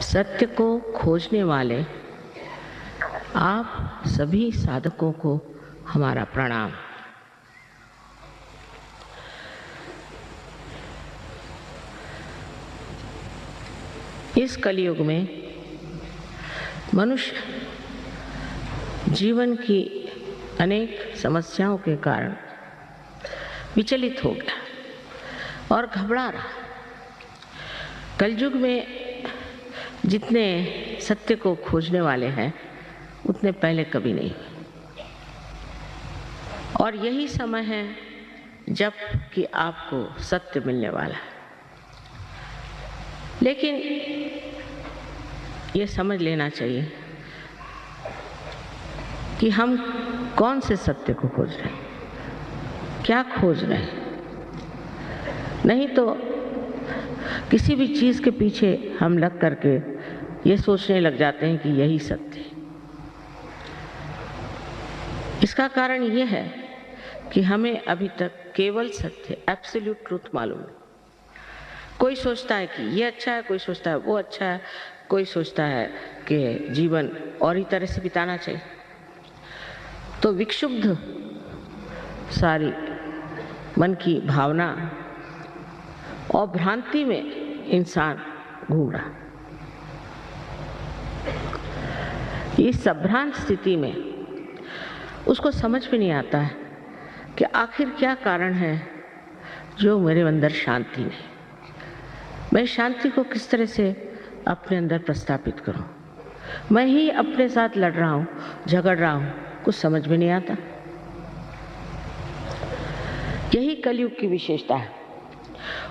सत्य को खोजने वाले आप सभी साधकों को हमारा प्रणाम। इस कलयुग में मनुष्य जीवन की अनेक समस्याओं के कारण विचलित हो गया और घबरा रहा। कलयुग में जितने सत्य को खोजने वाले हैं उतने पहले कभी नहीं हुए, और यही समय है जब कि आपको सत्य मिलने वाला है। लेकिन ये समझ लेना चाहिए कि हम कौन से सत्य को खोज रहे हैं, क्या खोज रहे हैं। नहीं तो किसी भी चीज़ के पीछे हम लग करके ये सोचने लग जाते हैं कि यही सत्य है। इसका कारण ये है कि हमें अभी तक केवल सत्य, एब्सोल्यूट ट्रूथ मालूम है। कोई सोचता है कि ये अच्छा है, कोई सोचता है वो अच्छा है, कोई सोचता है कि जीवन और ही तरह से बिताना चाहिए। तो विक्षुब्ध सारी मन की भावना और भ्रांति में इंसान घूम रहा। इस संभ्रांत स्थिति में उसको समझ में नहीं आता है कि आखिर क्या कारण है जो मेरे अंदर शांति नहीं। मैं शांति को किस तरह से अपने अंदर प्रस्थापित करूं। मैं ही अपने साथ लड़ रहा हूं, झगड़ रहा हूं, कुछ समझ में नहीं आता। यही कलयुग की विशेषता है,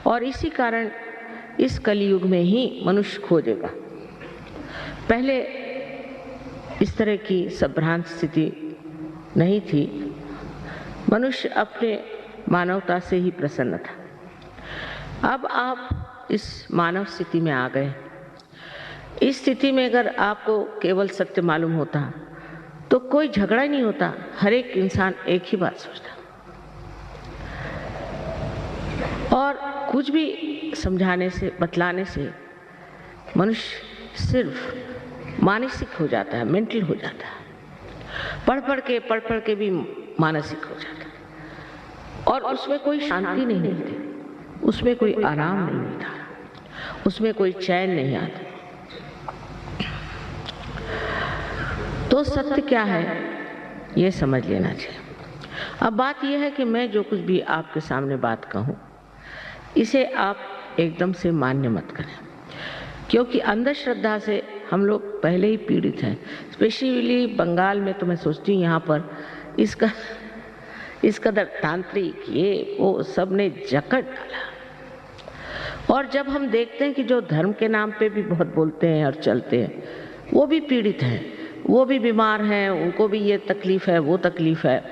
और इसी कारण इस कलयुग में ही मनुष्य खोजेगा। पहले इस तरह की संभ्रांत स्थिति नहीं थी। मनुष्य अपने मानवता से ही प्रसन्न था। अब आप इस मानव स्थिति में आ गए। इस स्थिति में अगर आपको केवल सत्य मालूम होता तो कोई झगड़ा ही नहीं होता। हर एक इंसान एक ही बात सोचता, और कुछ भी समझाने से, बतलाने से मनुष्य सिर्फ मानसिक हो जाता है, मेंटल हो जाता है। पढ़ पढ़ के भी मानसिक हो जाता है, और उसमें कोई शांति नहीं मिलती, उसमें कोई आराम नहीं मिलता, उसमें कोई चैन नहीं आता। तो सत्य क्या है ये समझ लेना चाहिए। अब बात यह है कि मैं जो कुछ भी आपके सामने बात कहूँ इसे आप एकदम से मान्य मत करें, क्योंकि अंधश्रद्धा से हम लोग पहले ही पीड़ित हैं। स्पेशली बंगाल में तो मैं सोचती हूँ यहाँ पर इस कदर तांत्रिक ये वो सब ने जकड़ डाला। और जब हम देखते हैं कि जो धर्म के नाम पे भी बहुत बोलते हैं और चलते हैं, वो भी पीड़ित हैं, वो भी बीमार हैं, उनको भी ये तकलीफ है, वो तकलीफ है,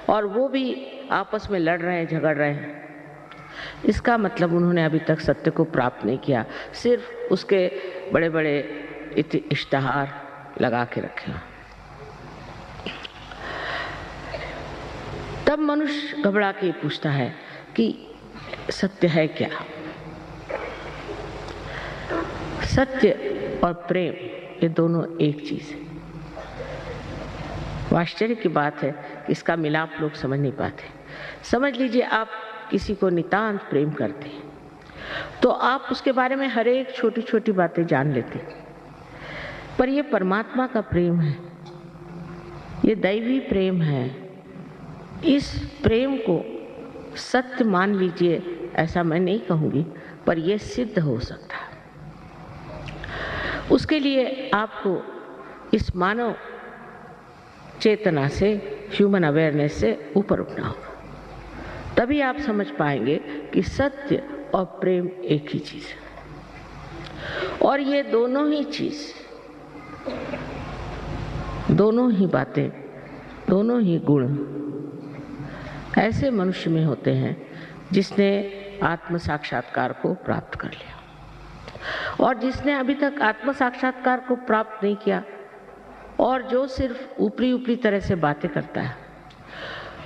और वो भी आपस में लड़ रहे हैं, झगड़ रहे हैं। इसका मतलब उन्होंने अभी तक सत्य को प्राप्त नहीं किया, सिर्फ उसके बड़े बड़े इश्तिहार लगा के रखे। तब मनुष्य घबरा के पूछता है कि सत्य है क्या। सत्य और प्रेम ये दोनों एक चीज है। आश्चर्य की बात है कि इसका मिलाप लोग समझ नहीं पाते। समझ लीजिए आप किसी को नितांत प्रेम करते हैं तो आप उसके बारे में हर एक छोटी छोटी बातें जान लेते हैं, पर ये परमात्मा का प्रेम है, ये दैवी प्रेम है। इस प्रेम को सत्य मान लीजिए, ऐसा मैं नहीं कहूँगी, पर यह सिद्ध हो सकता है। उसके लिए आपको इस मानव चेतना से, ह्यूमन अवेयरनेस से ऊपर उठना होगा। तभी आप समझ पाएंगे कि सत्य और प्रेम एक ही चीज है, और ये दोनों ही चीज, दोनों ही बातें, दोनों ही गुण ऐसे मनुष्य में होते हैं जिसने आत्म साक्षात्कार को प्राप्त कर लिया। और जिसने अभी तक आत्म साक्षात्कार को प्राप्त नहीं किया और जो सिर्फ ऊपरी तरह से बातें करता है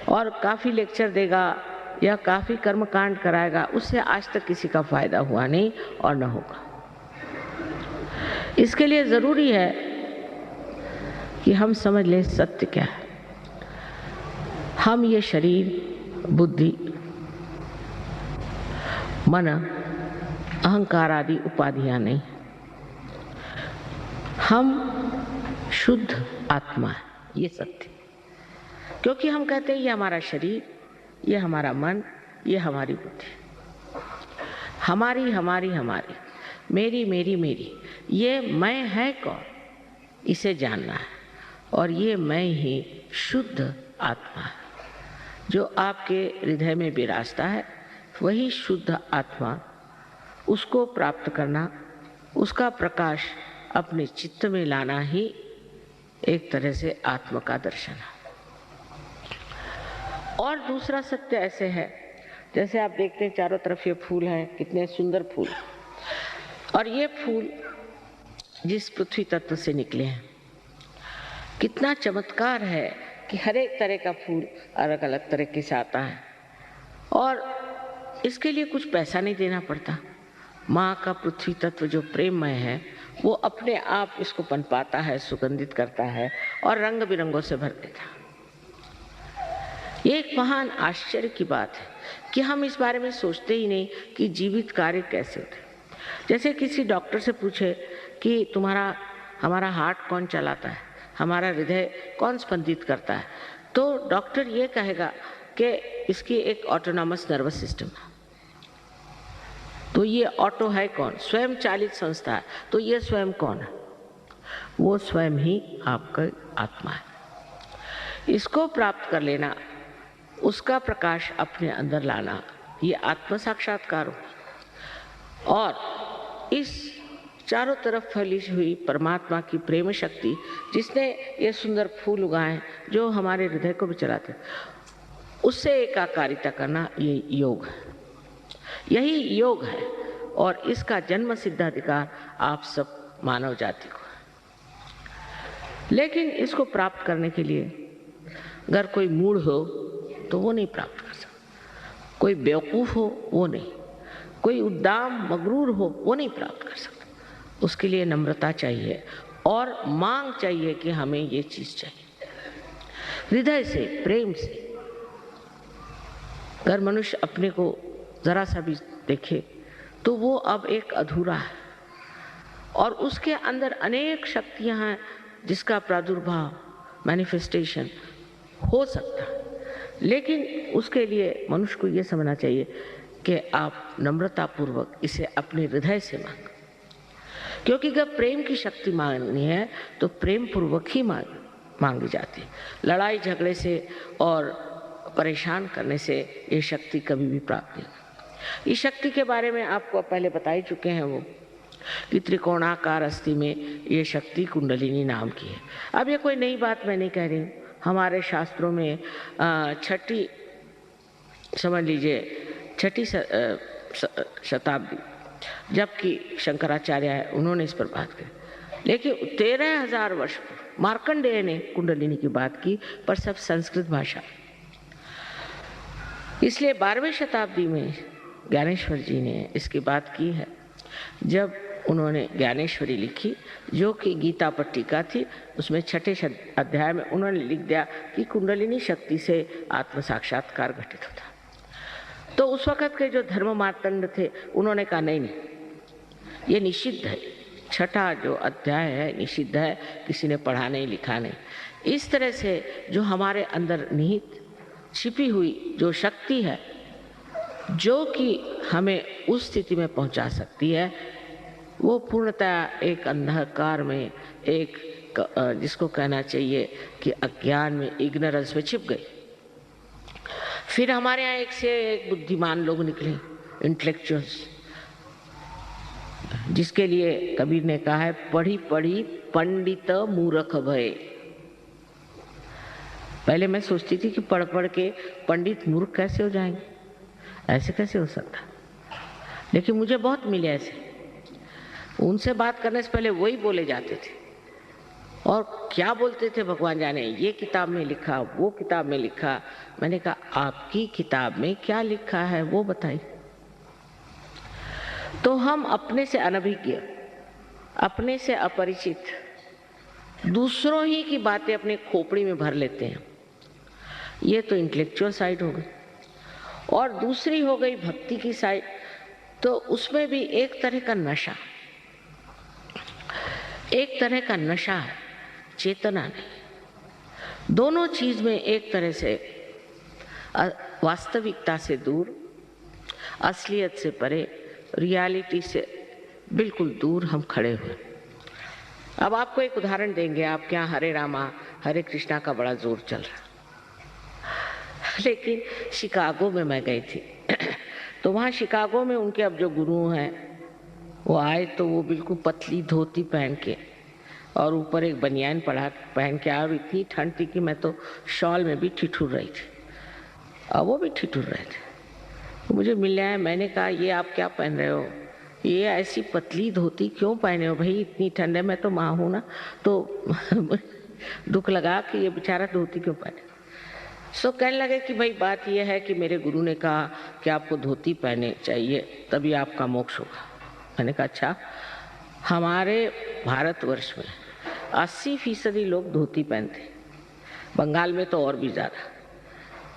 और काफ़ी लेक्चर देगा या काफ़ी कर्मकांड कराएगा, उससे आज तक किसी का फायदा हुआ नहीं और न होगा। इसके लिए जरूरी है कि हम समझ लें सत्य क्या है। हम ये शरीर, बुद्धि, मन, अहंकार आदि उपाधियां नहीं, हम शुद्ध आत्मा है, ये सत्य। क्योंकि हम कहते हैं ये हमारा शरीर, ये हमारा मन, ये हमारी बुद्धि, हमारी हमारी हमारी, मेरी मेरी मेरी, ये मैं है कौन, इसे जानना है। और ये मैं ही शुद्ध आत्मा है जो आपके हृदय में विराजता है, वही शुद्ध आत्मा। उसको प्राप्त करना, उसका प्रकाश अपने चित्त में लाना ही एक तरह से आत्मा का दर्शन है। और दूसरा सत्य ऐसे है, जैसे आप देखते हैं चारों तरफ ये फूल हैं, कितने सुंदर फूल, और ये फूल जिस पृथ्वी तत्व से निकले हैं, कितना चमत्कार है कि हर एक तरह का फूल अलग अलग तरीके से आता है और इसके लिए कुछ पैसा नहीं देना पड़ता। माँ का पृथ्वी तत्व जो प्रेममय है वो अपने आप इसको पनपाता है, सुगंधित करता है और रंग बिरंगों से भर देता है। ये एक महान आश्चर्य की बात है कि हम इस बारे में सोचते ही नहीं कि जीवित कार्य कैसे होते। जैसे किसी डॉक्टर से पूछे कि हमारा हार्ट कौन चलाता है, हमारा हृदय कौन स्पंदित करता है, तो डॉक्टर ये कहेगा कि इसकी एक ऑटोनॉमस नर्वस सिस्टम है। तो ये ऑटो है कौन? स्वयं चालित संस्था है। तो ये स्वयं कौन है? वो स्वयं ही आपका आत्मा है। इसको प्राप्त कर लेना, उसका प्रकाश अपने अंदर लाना, ये आत्म साक्षात्कार हो। और इस चारों तरफ फैली हुई परमात्मा की प्रेम शक्ति, जिसने ये सुंदर फूल उगाए जो हमारे हृदय को भी चलाते, उससे एकाकारिता करना, ये योग है। यही योग है और इसका जन्म सिद्धाधिकार आप सब मानव जाति को है। लेकिन इसको प्राप्त करने के लिए अगर कोई मूढ़ हो तो वो नहीं प्राप्त कर सकता, कोई बेवकूफ हो वो नहीं, कोई उद्दाम मगरूर हो वो नहीं प्राप्त कर सकता। उसके लिए नम्रता चाहिए और मांग चाहिए कि हमें ये चीज चाहिए। हृदय से, प्रेम से अगर मनुष्य अपने को जरा सा भी देखे तो वो अब एक अधूरा है और उसके अंदर अनेक शक्तियां हैं जिसका प्रादुर्भाव, मैनिफेस्टेशन हो सकता है। लेकिन उसके लिए मनुष्य को ये समझना चाहिए कि आप नम्रतापूर्वक इसे अपने हृदय से मांग, क्योंकि जब प्रेम की शक्ति मांगनी है तो प्रेम पूर्वक ही मांगी जाती है। लड़ाई झगड़े से और परेशान करने से ये शक्ति कभी भी प्राप्त नहीं। इस शक्ति के बारे में आपको पहले बता ही चुके हैं वो कि त्रिकोणाकार अस्थि में ये शक्ति कुंडलिनी नाम की है। अब ये कोई नई बात मैं नहीं कह रही हूँ। हमारे शास्त्रों में छठी, समझ लीजिए छठी शताब्दी, जबकि शंकराचार्य है, उन्होंने इस पर बात की। लेकिन 13,000 वर्ष मार्कंडेय ने कुंडलिनी की बात की, पर सब संस्कृत भाषा। इसलिए 12वीं शताब्दी में ज्ञानेश्वर जी ने इसकी बात की है, जब उन्होंने ज्ञानेश्वरी लिखी जो कि गीता पर टीका थी। उसमें छठे अध्याय में उन्होंने लिख दिया कि कुंडलिनी शक्ति से आत्म साक्षात्कार घटित होता। तो उस वक़्त के जो धर्म मार्तंड थे उन्होंने कहा नहीं, ये निषिद्ध है, छठा जो अध्याय है निषिद्ध है, किसी ने पढ़ा नहीं लिखा नहीं। इस तरह से जो हमारे अंदर निहित छिपी हुई जो शक्ति है जो कि हमें उस स्थिति में पहुंचा सकती है, वो पूर्णतः एक अंधकार में, एक जिसको कहना चाहिए कि अज्ञान में, इग्नोरेंस में छिप गई। फिर हमारे यहाँ एक से एक बुद्धिमान लोग निकले, इंटेलेक्चुअल्स, जिसके लिए कबीर ने कहा है पढ़ी पढ़ी पंडित मूर्ख भय। पहले मैं सोचती थी कि पढ़ पढ़ के पंडित मूर्ख कैसे हो जाएंगे, ऐसे कैसे हो सकता, लेकिन मुझे बहुत मिले ऐसे। उनसे बात करने से पहले वही बोले जाते थे और क्या बोलते थे भगवान जाने, ये किताब में लिखा, वो किताब में लिखा। मैंने कहा आपकी किताब में क्या लिखा है वो बताइए। तो हम अपने से अनभिज्ञ अपने से अपरिचित दूसरों ही की बातें अपने खोपड़ी में भर लेते हैं। ये तो इंटेलेक्चुअल साइड हो गई। और दूसरी हो गई भक्ति की साइड, तो उसमें भी एक तरह का नशा, एक तरह का नशा है, चेतना नहीं। दोनों चीज में एक तरह से वास्तविकता से दूर, असलियत से परे, रियलिटी से बिल्कुल दूर हम खड़े हुए। अब आपको एक उदाहरण देंगे। आपके यहाँ हरे रामा हरे कृष्णा का बड़ा जोर चल रहा, लेकिन शिकागो में मैं गई थी तो वहाँ शिकागो में उनके अब जो गुरु हैं वो आए, तो वो बिल्कुल पतली धोती पहन के और ऊपर एक बनियान पहन के आए। और इतनी ठंड थी कि मैं तो शॉल में भी ठिठुर रही थी और वो भी ठिठुर रहे थे। तो मुझे मिलने आए, मैंने कहा ये आप क्या पहन रहे हो, ये ऐसी पतली धोती क्यों पहने हो भाई, इतनी ठंड है। मैं तो माँ हूँ ना, तो दुख लगा कि ये बेचारा धोती क्यों पहने। सो कहने लगे कि भाई बात यह है कि मेरे गुरु ने कहा कि आपको धोती पहने चाहिए, तभी आपका मोक्ष होगा। मैंने कहा अच्छा। हमारे भारतवर्ष में 80% लोग धोती पहनते, बंगाल में तो और भी ज़्यादा।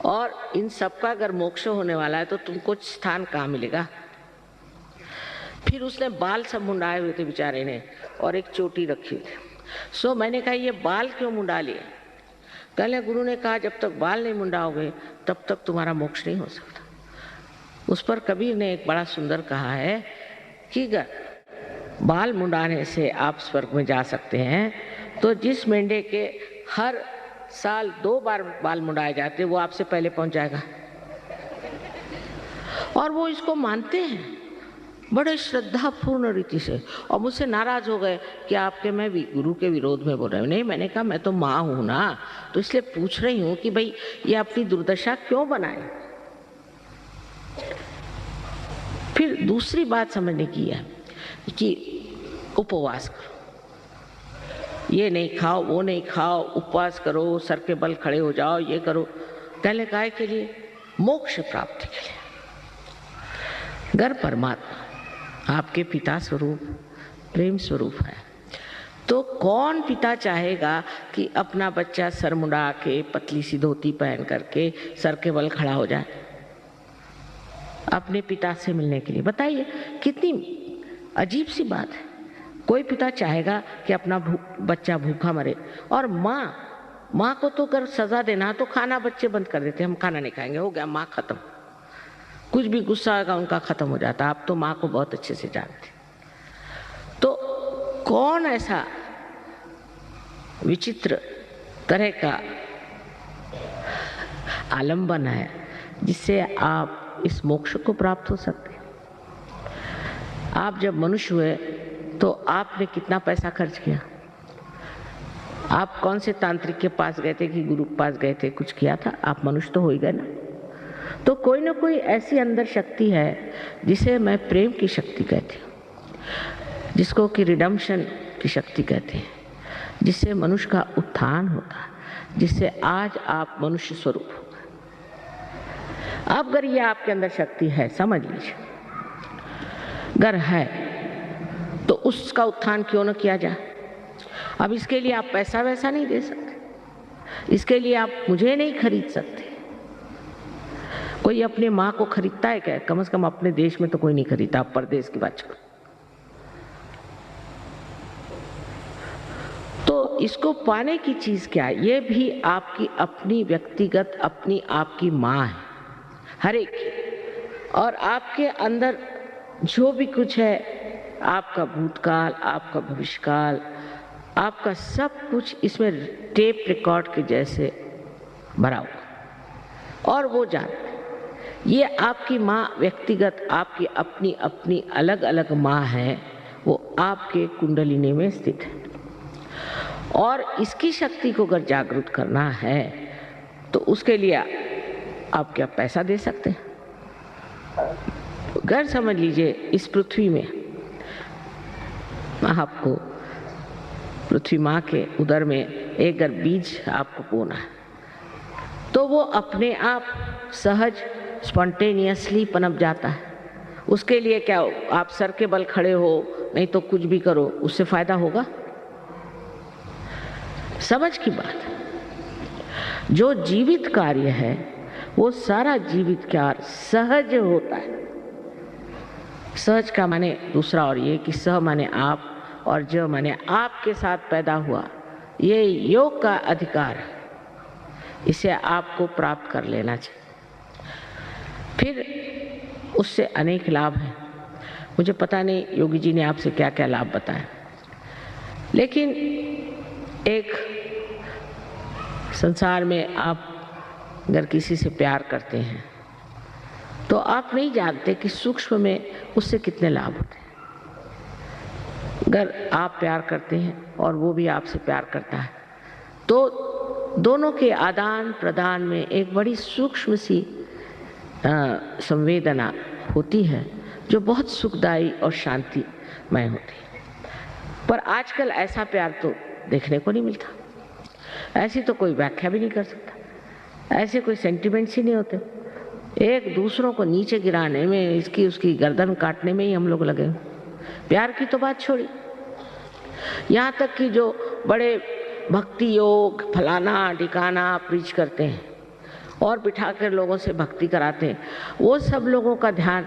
और इन सबका अगर मोक्ष होने वाला है तो तुमको स्थान कहाँ मिलेगा। फिर उसने बाल सब मुंडाए हुए थे बेचारे ने, और एक चोटी रखी हुई थी। सो मैंने कहा ये बाल क्यों मुंडा लिए। कहले गुरु ने कहा जब तक बाल नहीं मुंडाओगे तब तक तुम्हारा मोक्ष नहीं हो सकता। उस पर कबीर ने एक बड़ा सुंदर कहा है कि बाल मुंडाने से आप स्वर्ग में जा सकते हैं, तो जिस मेंढे के हर साल 2 बार बाल मुंडाए जाते वो आपसे पहले पहुंच जाएगा। और वो इसको मानते हैं बड़े श्रद्धापूर्ण रीति से, और मुझसे नाराज हो गए कि आपके मैं गुरु के विरोध में बोल रहे हूँ। नहीं, मैंने कहा मैं तो माँ हूं ना, तो इसलिए पूछ रही हूँ कि भाई ये अपनी दुर्दशा क्यों बनाए। फिर दूसरी बात समझने की है कि उपवास करो, ये नहीं खाओ वो नहीं खाओ, उपवास करो, सर के बल खड़े हो जाओ, ये करो। कहले काय के लिए, मोक्ष प्राप्ति के लिए। घर परमात्मा आपके पिता स्वरूप प्रेम स्वरूप है, तो कौन पिता चाहेगा कि अपना बच्चा सर मुंडा के पतली सी धोती पहन करके सर के बल खड़ा हो जाए अपने पिता से मिलने के लिए। बताइए कितनी अजीब सी बात है। कोई पिता चाहेगा कि अपना बच्चा भूखा मरे। और माँ को तो अगर सजा देना तो खाना बच्चे बंद कर देते, हम खाना नहीं खाएंगे, हो गया माँ खत्म। कुछ भी गुस्सा आएगा उनका खत्म हो जाता। आप तो माँ को बहुत अच्छे से जानते। तो कौन ऐसा विचित्र तरह का आलंबन है जिससे आप इस मोक्ष को प्राप्त हो सकते हैं। आप जब मनुष्य हुए तो आपने कितना पैसा खर्च किया। आप कौन से तांत्रिक के पास गए थे कि गुरु के पास गए थे, कुछ किया था। आप मनुष्य तो हो ही गए ना। तो कोई ना कोई ऐसी अंदर शक्ति है जिसे मैं प्रेम की शक्ति कहती हूँ, जिसको कि रिडम्पशन की शक्ति कहते हैं, जिससे मनुष्य का उत्थान होता है, जिससे आज आप मनुष्य स्वरूप हो गए। अब अगर ये आपके अंदर शक्ति है, समझ लीजिए, अगर है तो उसका उत्थान क्यों न किया जाए। अब इसके लिए आप पैसा वैसा नहीं दे सकते, इसके लिए आप मुझे नहीं खरीद सकते। कोई अपने माँ को खरीदता है क्या? कम से कम अपने देश में तो कोई नहीं खरीदता, आप परदेश की बात छोड़ो। तो इसको पाने की चीज क्या है? ये भी आपकी अपनी व्यक्तिगत अपनी आपकी माँ है, हर एक। और आपके अंदर जो भी कुछ है, आपका भूतकाल, आपका भविष्यकाल, आपका सब कुछ इसमें टेप रिकॉर्ड के जैसे भरा हुआ। और वो जानते, ये आपकी माँ व्यक्तिगत आपकी अपनी अपनी अलग अलग माँ है, वो आपके कुंडलिनी में स्थित है। और इसकी शक्ति को अगर जागृत करना है तो उसके लिए आप क्या पैसा दे सकते हैं? घर समझ लीजिए, इस पृथ्वी में आपको पृथ्वी माँ के उदर में एक अगर बीज आपको बोना है तो वो अपने आप सहज स्पॉन्टेनियसली पनप जाता है। उसके लिए क्या, आप सर के बल खड़े हो नहीं तो कुछ भी करो, उससे फायदा होगा? समझ की बात है। जो जीवित कार्य है वो सारा जीवित कार्य सहज होता है। सहज का माने दूसरा और ये कि सह माने आप और ज माने आपके साथ पैदा हुआ, ये योग का अधिकार है, इसे आपको प्राप्त कर लेना चाहिए। फिर उससे अनेक लाभ हैं। मुझे पता नहीं योगी जी ने आपसे क्या क्या लाभ बताया, लेकिन एक संसार में आप अगर किसी से प्यार करते हैं तो आप नहीं जानते कि सूक्ष्म में उससे कितने लाभ होते हैं। अगर आप प्यार करते हैं और वो भी आपसे प्यार करता है तो दोनों के आदान प्रदान में एक बड़ी सूक्ष्म सी संवेदना होती है जो बहुत सुखदायी और शांतिमय होती है। पर आजकल ऐसा प्यार तो देखने को नहीं मिलता। ऐसी तो कोई व्याख्या भी नहीं कर सकता। ऐसे कोई सेंटिमेंट्स ही नहीं होते। एक दूसरों को नीचे गिराने में, इसकी उसकी गर्दन काटने में ही हम लोग लगे। प्यार की तो बात छोड़ी, यहाँ तक कि जो बड़े भक्ति योग फलाना ठिकाना प्रीच करते हैं और बिठाकर लोगों से भक्ति कराते हैं, वो सब लोगों का ध्यान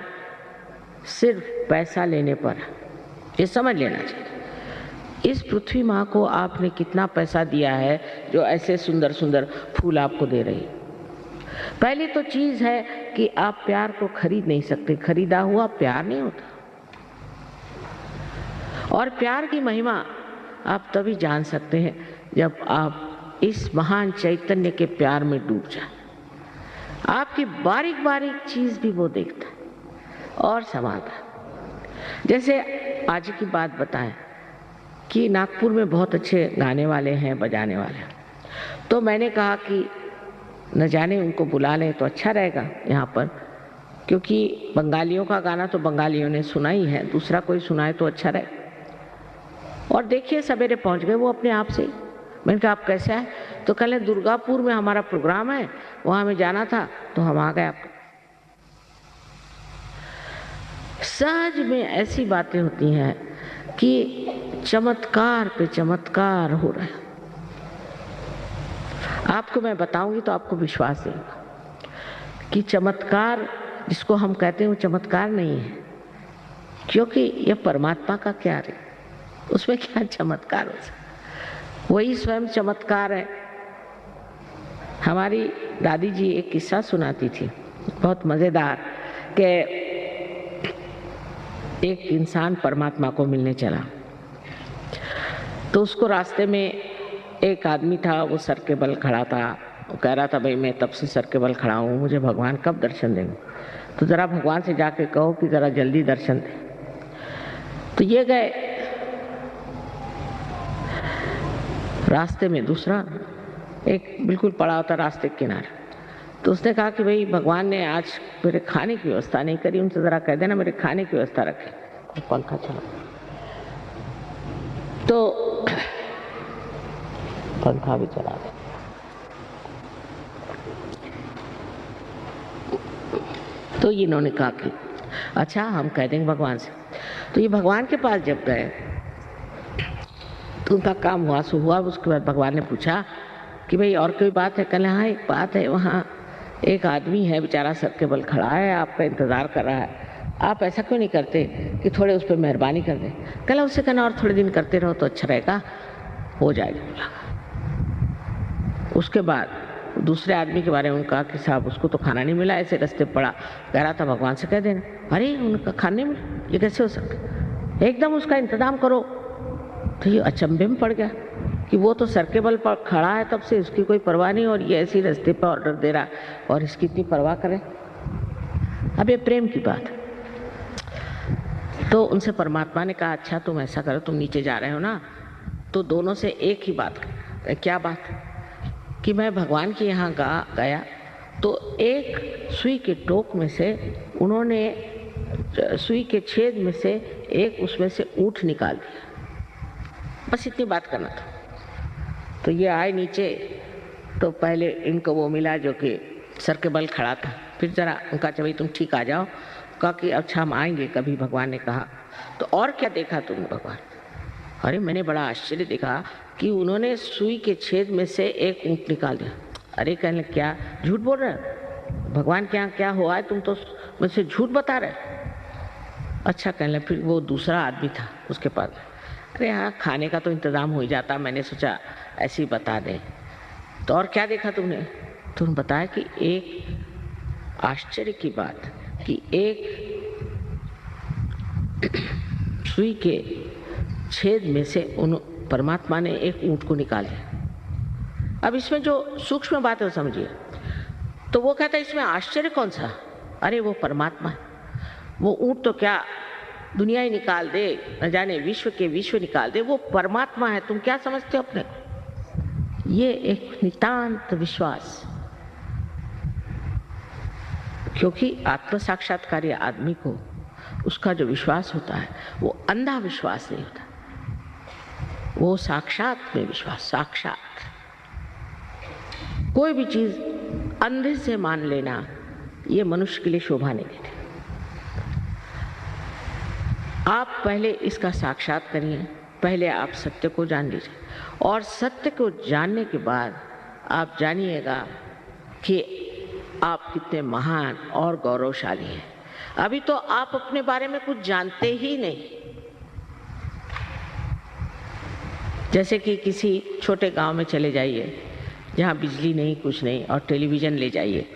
सिर्फ पैसा लेने पर है। ये समझ लेना चाहिए। इस पृथ्वी माँ को आपने कितना पैसा दिया है जो ऐसे सुंदर सुंदर फूल आपको दे रही है। पहली तो चीज है कि आप प्यार को खरीद नहीं सकते। खरीदा हुआ प्यार नहीं होता। और प्यार की महिमा आप तभी जान सकते हैं जब आप इस महान चैतन्य के प्यार में डूब जाए। आपकी बारीक बारीक चीज भी वो देखता है और समाता है। जैसे आज की बात बताएं कि नागपुर में बहुत अच्छे गाने वाले हैं, बजाने वाले हैं, तो मैंने कहा कि न जाने उनको बुला लें तो अच्छा रहेगा यहाँ पर, क्योंकि बंगालियों का गाना तो बंगालियों ने सुना ही है, दूसरा कोई सुनाए तो अच्छा रहे। और देखिए सवेरे पहुँच गए वो अपने आप से ही। मैंने कहा आप कैसे आए? तो कल दुर्गापुर में हमारा प्रोग्राम है, वहाँ हमें जाना था तो हम आ गए। आपको सहज में ऐसी बातें होती हैं कि चमत्कार पे चमत्कार हो रहा है। आपको मैं बताऊंगी तो आपको विश्वास देगा कि चमत्कार जिसको हम कहते हैं वो चमत्कार नहीं है, क्योंकि ये परमात्मा का क्या है, उसमें क्या चमत्कार हो सकता? वही स्वयं चमत्कार है। हमारी दादी जी एक किस्सा सुनाती थी बहुत मजेदार, कि एक इंसान परमात्मा को मिलने चला तो उसको रास्ते में एक आदमी था, वो सर के बल खड़ा था। वो कह रहा था भाई मैं तब से सर के बल खड़ा हूँ, मुझे भगवान कब दर्शन देंगे? तो ज़रा भगवान से जाके कहो कि ज़रा जल्दी दर्शन दे। तो ये गए। रास्ते में दूसरा एक बिल्कुल पड़ा होता रास्ते के किनारे, तो उसने कहा कि भाई भगवान ने आज मेरे खाने की व्यवस्था नहीं करी, उनसे ज़रा कह देना मेरे खाने की व्यवस्था रखे। पंखा चला तो पंखा भी चला दे। तो इन्होंने कहा कि अच्छा हम कह देंगे भगवान से। तो ये भगवान के पास जब गए तो उनका काम हुआ सो हुआ। उसके बाद भगवान ने पूछा कि भाई और कोई बात है? कहले हाँ एक बात है, वहाँ एक आदमी है बेचारा सर के बल खड़ा है, आपका इंतज़ार कर रहा है, आप ऐसा क्यों नहीं करते कि थोड़े उस पर मेहरबानी कर दें? कहला उससे कहना और थोड़े दिन करते रहो तो अच्छा रहेगा, हो जाएगा। उसके बाद दूसरे आदमी के बारे में उनका कि साहब उसको तो खाना नहीं मिला, ऐसे रास्ते पड़ा, कह रहा था भगवान से कह देना। अरे उनका खाना नहीं मिला, ये कैसे हो सकता? एकदम उसका इंतजाम करो। तो ये अचंभे में पड़ गया कि वो तो सर के बल पर खड़ा है तब से, उसकी कोई परवाह नहीं, और ये ऐसी रास्ते पर ऑर्डर दे रहा और इसकी इतनी परवाह करें। अब ये प्रेम की बात है। तो उनसे परमात्मा ने कहा अच्छा तुम ऐसा करो, तुम नीचे जा रहे हो ना, तो दोनों से एक ही बात कर। क्या बात? कि मैं भगवान के यहाँ गया तो एक सुई के टोक में से उन्होंने सुई के छेद में से एक उसमें से ऊँट निकाल दिया। बस इतनी बात करना था। तो ये आए नीचे, तो पहले इनको वो मिला जो कि सर के बल खड़ा था। फिर ज़रा उनका भाई तुम ठीक आ जाओ। कहा कि अच्छा हम आएंगे कभी, भगवान ने कहा। तो और क्या देखा तुमने भगवान? अरे मैंने बड़ा आश्चर्य देखा कि उन्होंने सुई के छेद में से एक ऊँट निकाल दिया। अरे कहने क्या झूठ बोल रहे हो? भगवान के यहाँ क्या हुआ है, तुम तो मुझसे झूठ बता रहे। अच्छा कहने फिर वो दूसरा आदमी था उसके पास, अरे हाँ खाने का तो इंतज़ाम हो ही जाता, मैंने सोचा ऐसे ही बता दें। तो और क्या देखा तुमने? तुमने बताया कि एक आश्चर्य की बात कि एक सुई के छेद में से उन परमात्मा ने एक ऊँट को निकाला। अब इसमें जो सूक्ष्म बात है वो समझिए। तो वो कहता है इसमें आश्चर्य कौन सा? अरे वो परमात्मा है। वो ऊँट तो क्या दुनिया ही निकाल दे, न जाने विश्व के विश्व निकाल दे, वो परमात्मा है। तुम क्या समझते हो अपने को? ये एक नितांत विश्वास, क्योंकि आत्म साक्षात्कारी आदमी को उसका जो विश्वास होता है वो अंधा विश्वास नहीं होता, वो साक्षात में विश्वास। साक्षात कोई भी चीज अंधे से मान लेना ये मनुष्य के लिए शोभा नहीं देती। आप पहले इसका साक्षात करिए, पहले आप सत्य को जान लीजिए, और सत्य को जानने के बाद आप जानिएगा कि आप कितने महान और गौरवशाली हैं। अभी तो आप अपने बारे में कुछ जानते ही नहीं। जैसे कि किसी छोटे गांव में चले जाइए जहाँ बिजली नहीं कुछ नहीं, और टेलीविज़न ले जाइए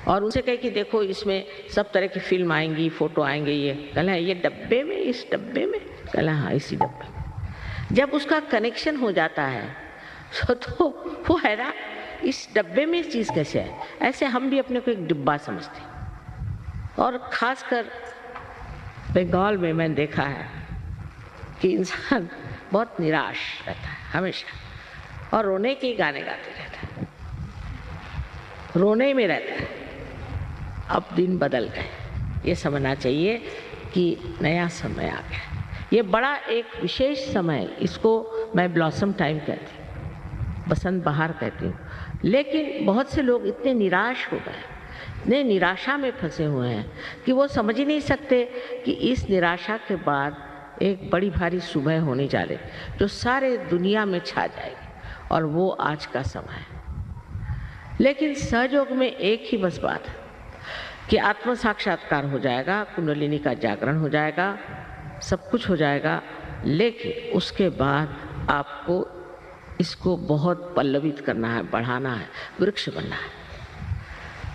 और उनसे कहे कि देखो इसमें सब तरह की फिल्म आएंगी, फोटो आएंगे, ये कहला ये डब्बे में, इस डब्बे में, कहला हाँ इसी डब्बे में। जब उसका कनेक्शन हो जाता है तो वो हैरान, इस डब्बे में इस चीज़ कैसे है? ऐसे हम भी अपने को एक डिब्बा समझते हैं। और ख़ासकर बंगाल में मैंने देखा है कि इंसान बहुत निराश रहता है हमेशा, और रोने के गाने गाते रहता है, रोने में रहता है। अब दिन बदल गए, ये समझना चाहिए कि नया समय आ गया। ये बड़ा एक विशेष समय, इसको मैं ब्लॉसम टाइम कहती हूँ, बसंत बहार कहती हूँ। लेकिन बहुत से लोग इतने निराश हो गए, इतने निराशा में फंसे हुए हैं कि वो समझ ही नहीं सकते कि इस निराशा के बाद एक बड़ी भारी सुबह होने जा रही जो सारे दुनिया में छा जाएगी, और वो आज का समय है। लेकिन सहयोग में एक ही बस बात है कि आत्म साक्षात्कार हो जाएगा, कुंडलिनी का जागरण हो जाएगा, सब कुछ हो जाएगा। लेकिन उसके बाद आपको इसको बहुत पल्लवित करना है, बढ़ाना है, वृक्ष बनना है।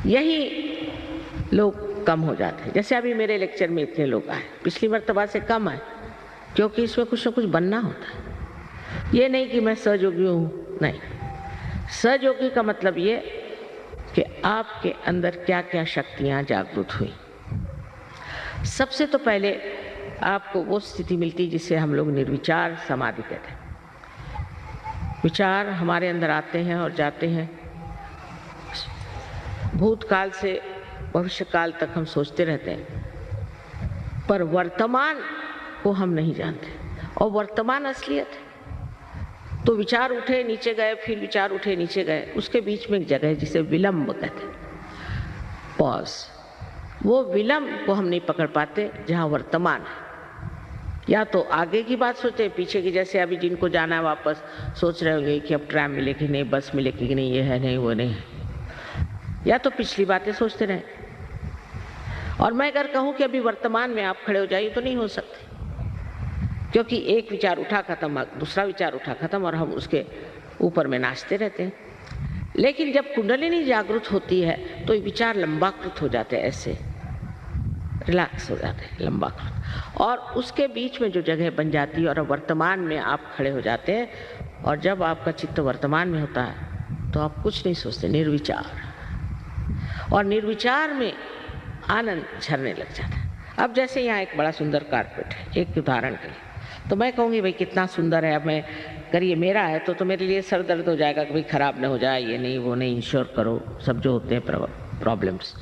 यही लोग कम हो जाते हैं। जैसे अभी मेरे लेक्चर में इतने लोग आए, पिछली मर्तबा से कम आए, क्योंकि इसमें कुछ न कुछ बनना होता है। ये नहीं कि मैं सहयोगी हूँ, नहीं। सहयोगी का मतलब ये कि आपके अंदर क्या क्या शक्तियाँ जागृत हुई। सबसे तो पहले आपको वो स्थिति मिलती जिसे हम लोग निर्विचार समाधि कहते हैं। विचार हमारे अंदर आते हैं और जाते हैं, भूतकाल से भविष्यकाल तक हम सोचते रहते हैं, पर वर्तमान को हम नहीं जानते, और वर्तमान असलियत है। तो विचार उठे नीचे गए, फिर विचार उठे नीचे गए, उसके बीच में एक जगह है जिसे विलंब कहते हैं, पॉज। वो विलंब को हम नहीं पकड़ पाते जहाँ वर्तमान है। या तो आगे की बात सोचते, पीछे की, जैसे अभी जिनको जाना है वापस सोच रहे होंगे कि अब ट्रैम मिलेगी नहीं, बस मिलेगी कि नहीं, ये है नहीं, वो नहीं। या तो पिछली बातें सोचते रहे। और मैं अगर कहूँ कि अभी वर्तमान में आप खड़े हो जाइए तो नहीं हो सकते, क्योंकि एक विचार उठा खत्म, दूसरा विचार उठा खत्म, और हम उसके ऊपर में नाचते रहते हैं। लेकिन जब कुंडलिनी जागृत होती है तो विचार लंबाकृत हो जाते हैं, ऐसे रिलैक्स हो जाते हैं, लंबाकृत, और उसके बीच में जो जगह बन जाती है और वर्तमान में आप खड़े हो जाते हैं। और जब आपका चित्त वर्तमान में होता है तो आप कुछ नहीं सोचते, निर्विचार, और निर्विचार में आनंद झरने लग जाता है। अब जैसे यहाँ एक बड़ा सुंदर कारपेट है, एक उदाहरण के लिए, तो मैं कहूँगी भाई कितना सुंदर है, अब मैं करिए, मेरा है तो मेरे लिए सर दर्द हो जाएगा कि भाई ख़राब ना हो जाए, ये नहीं वो नहीं, इंश्योर करो, सब जो होते हैं प्रॉब्लम्स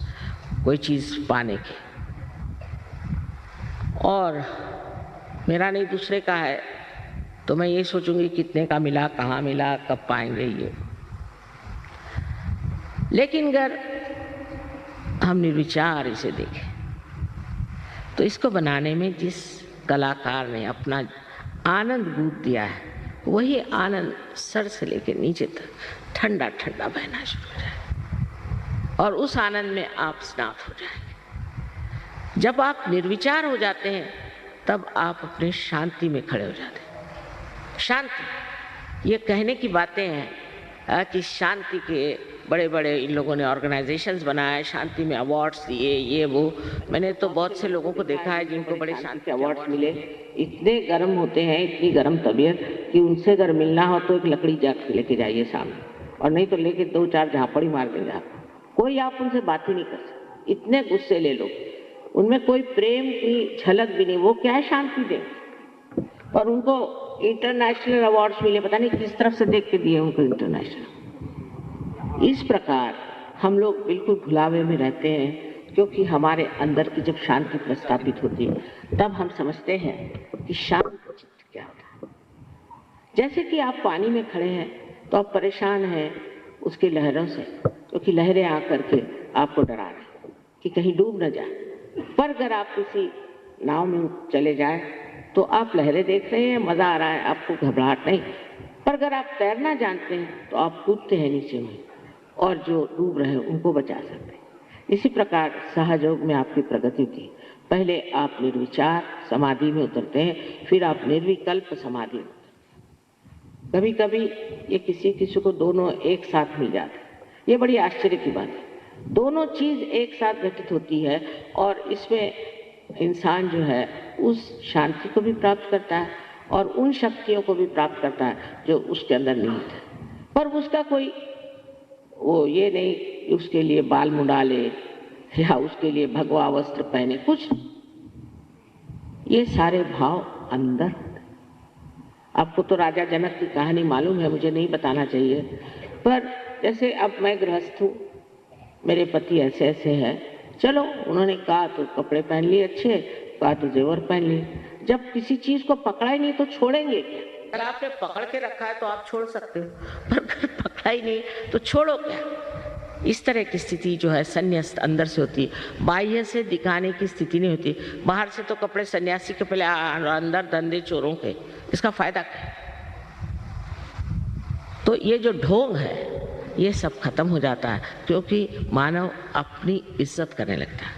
कोई चीज़ पाने की। और मेरा नहीं दूसरे का है तो मैं ये सोचूंगी कितने का मिला, कहाँ मिला, कब पाएंगे ये। लेकिन अगर हम निर्विचार इसे देखें तो इसको बनाने में जिस कलाकार ने अपना आनंद बूट दिया है, वही आनंद सर से लेकर नीचे तक ठंडा ठंडा बहना शुरू हो जाए और उस आनंद में आप स्नात हो जाएंगे। जब आप निर्विचार हो जाते हैं तब आप अपने शांति में खड़े हो जाते हैं। शांति, ये कहने की बातें हैं कि शांति के बड़े बड़े इन लोगों ने ऑर्गेनाइजेशंस बनाए, शांति में अवार्ड्स दिए, ये वो। मैंने तो बहुत से लोगों को देखा है जिनको बड़े शांति के अवार्ड्स मिले। इतने गर्म होते हैं, इतनी गर्म तबीयत कि उनसे अगर मिलना हो तो एक लकड़ी जाके लेके जाइए सामने, और नहीं तो लेके 2-4 झापड़ ही मार देंगे आपको। कोई आप उनसे बात ही नहीं कर सकते, इतने गुस्से ले लो, उनमें कोई प्रेम की झलक भी नहीं। वो क्या है, शांति दें। और उनको इंटरनेशनल अवार्ड्स मिले, पता नहीं किस तरफ से देख के दिए उनको इंटरनेशनल। इस प्रकार हम लोग बिल्कुल भुलावे में रहते हैं, क्योंकि हमारे अंदर की जब शांति प्रस्थापित होती है तब हम समझते हैं कि शांत चित्त क्या होता है। जैसे कि आप पानी में खड़े हैं तो आप परेशान हैं उसकी लहरों से, क्योंकि लहरें आकर के आपको डरा रही कि कहीं डूब न जाए। पर अगर आप किसी नाव में चले जाए तो आप लहरें देख रहे हैं, मजा आ रहा है, आपको घबराहट नहीं। पर अगर आप तैरना जानते हैं तो आप कूदते हैं नीचे में और जो डूब रहे हैं उनको बचा सकते हैं। इसी प्रकार सहयोग में आपकी प्रगति थी। पहले आप निर्विचार समाधि में उतरते हैं, फिर आप निर्विकल्प समाधि में उतरते हैं। कभी कभी ये किसी किसी को दोनों एक साथ मिल जाते हैं। ये बड़ी आश्चर्य की बात है, दोनों चीज एक साथ घटित होती है और इसमें इंसान जो है उस शांति को भी प्राप्त करता है और उन शक्तियों को भी प्राप्त करता है जो उसके अंदर निहित है। पर उसका कोई वो ये नहीं उसके लिए बाल मुंडा ले या उसके लिए भगवा वस्त्र पहने, कुछ ये सारे भाव अंदर होते हैं। आपको तो राजा जनक की कहानी मालूम है, मुझे नहीं बताना चाहिए। पर जैसे अब मैं गृहस्थ हूँ, मेरे पति ऐसे ऐसे हैं, चलो उन्होंने कहा तो कपड़े पहन लिए अच्छे, कहा तो जेवर पहन लिए। जब किसी चीज को पकड़ा ही नहीं तो छोड़ेंगे क्या? अगर आपने पकड़ के रखा है तो आप छोड़ सकते हो, पर अगर पकड़ा ही नहीं तो छोड़ो क्या? इस तरह की स्थिति जो है संन्यास अंदर से होती है, बाह्य से दिखाने की स्थिति नहीं होती। बाहर से तो कपड़े सन्यासी के पहले अंदर धंधे चोरों के, इसका फायदा क्या? तो ये जो ढोंग है ये सब खत्म हो जाता है, क्योंकि मानव अपनी इज्जत करने लगता है,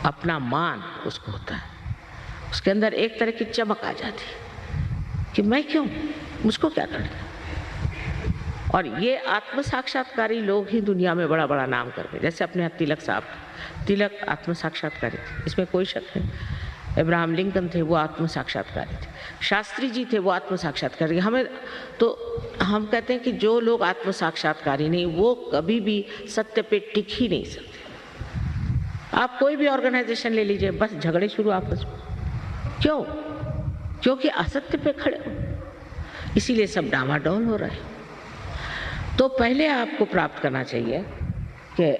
अपना मान उसको होता है, उसके अंदर एक तरह की चमक आ जाती है कि मैं क्यों, मुझको क्या करना। और ये आत्म साक्षात्कारी लोग ही दुनिया में बड़ा बड़ा नाम करते, जैसे अपने तिलक साहब, तिलक आत्म साक्षात्कारी थे, इसमें कोई शक नहीं। अब्राहम लिंकन थे, वो आत्म साक्षात्कारी थे। शास्त्री जी थे, वो आत्म साक्षात्कारी। हमें तो हम कहते हैं कि जो लोग आत्म साक्षात्कारी नहीं वो कभी भी सत्य पे टिक ही नहीं सकते। आप कोई भी ऑर्गेनाइजेशन ले लीजिए, बस झगड़े शुरू आपस में। क्यों? क्योंकि असत्य पे खड़े हो, इसीलिए सब डामाडोल हो रहे हैं। तो पहले आपको प्राप्त करना चाहिए कि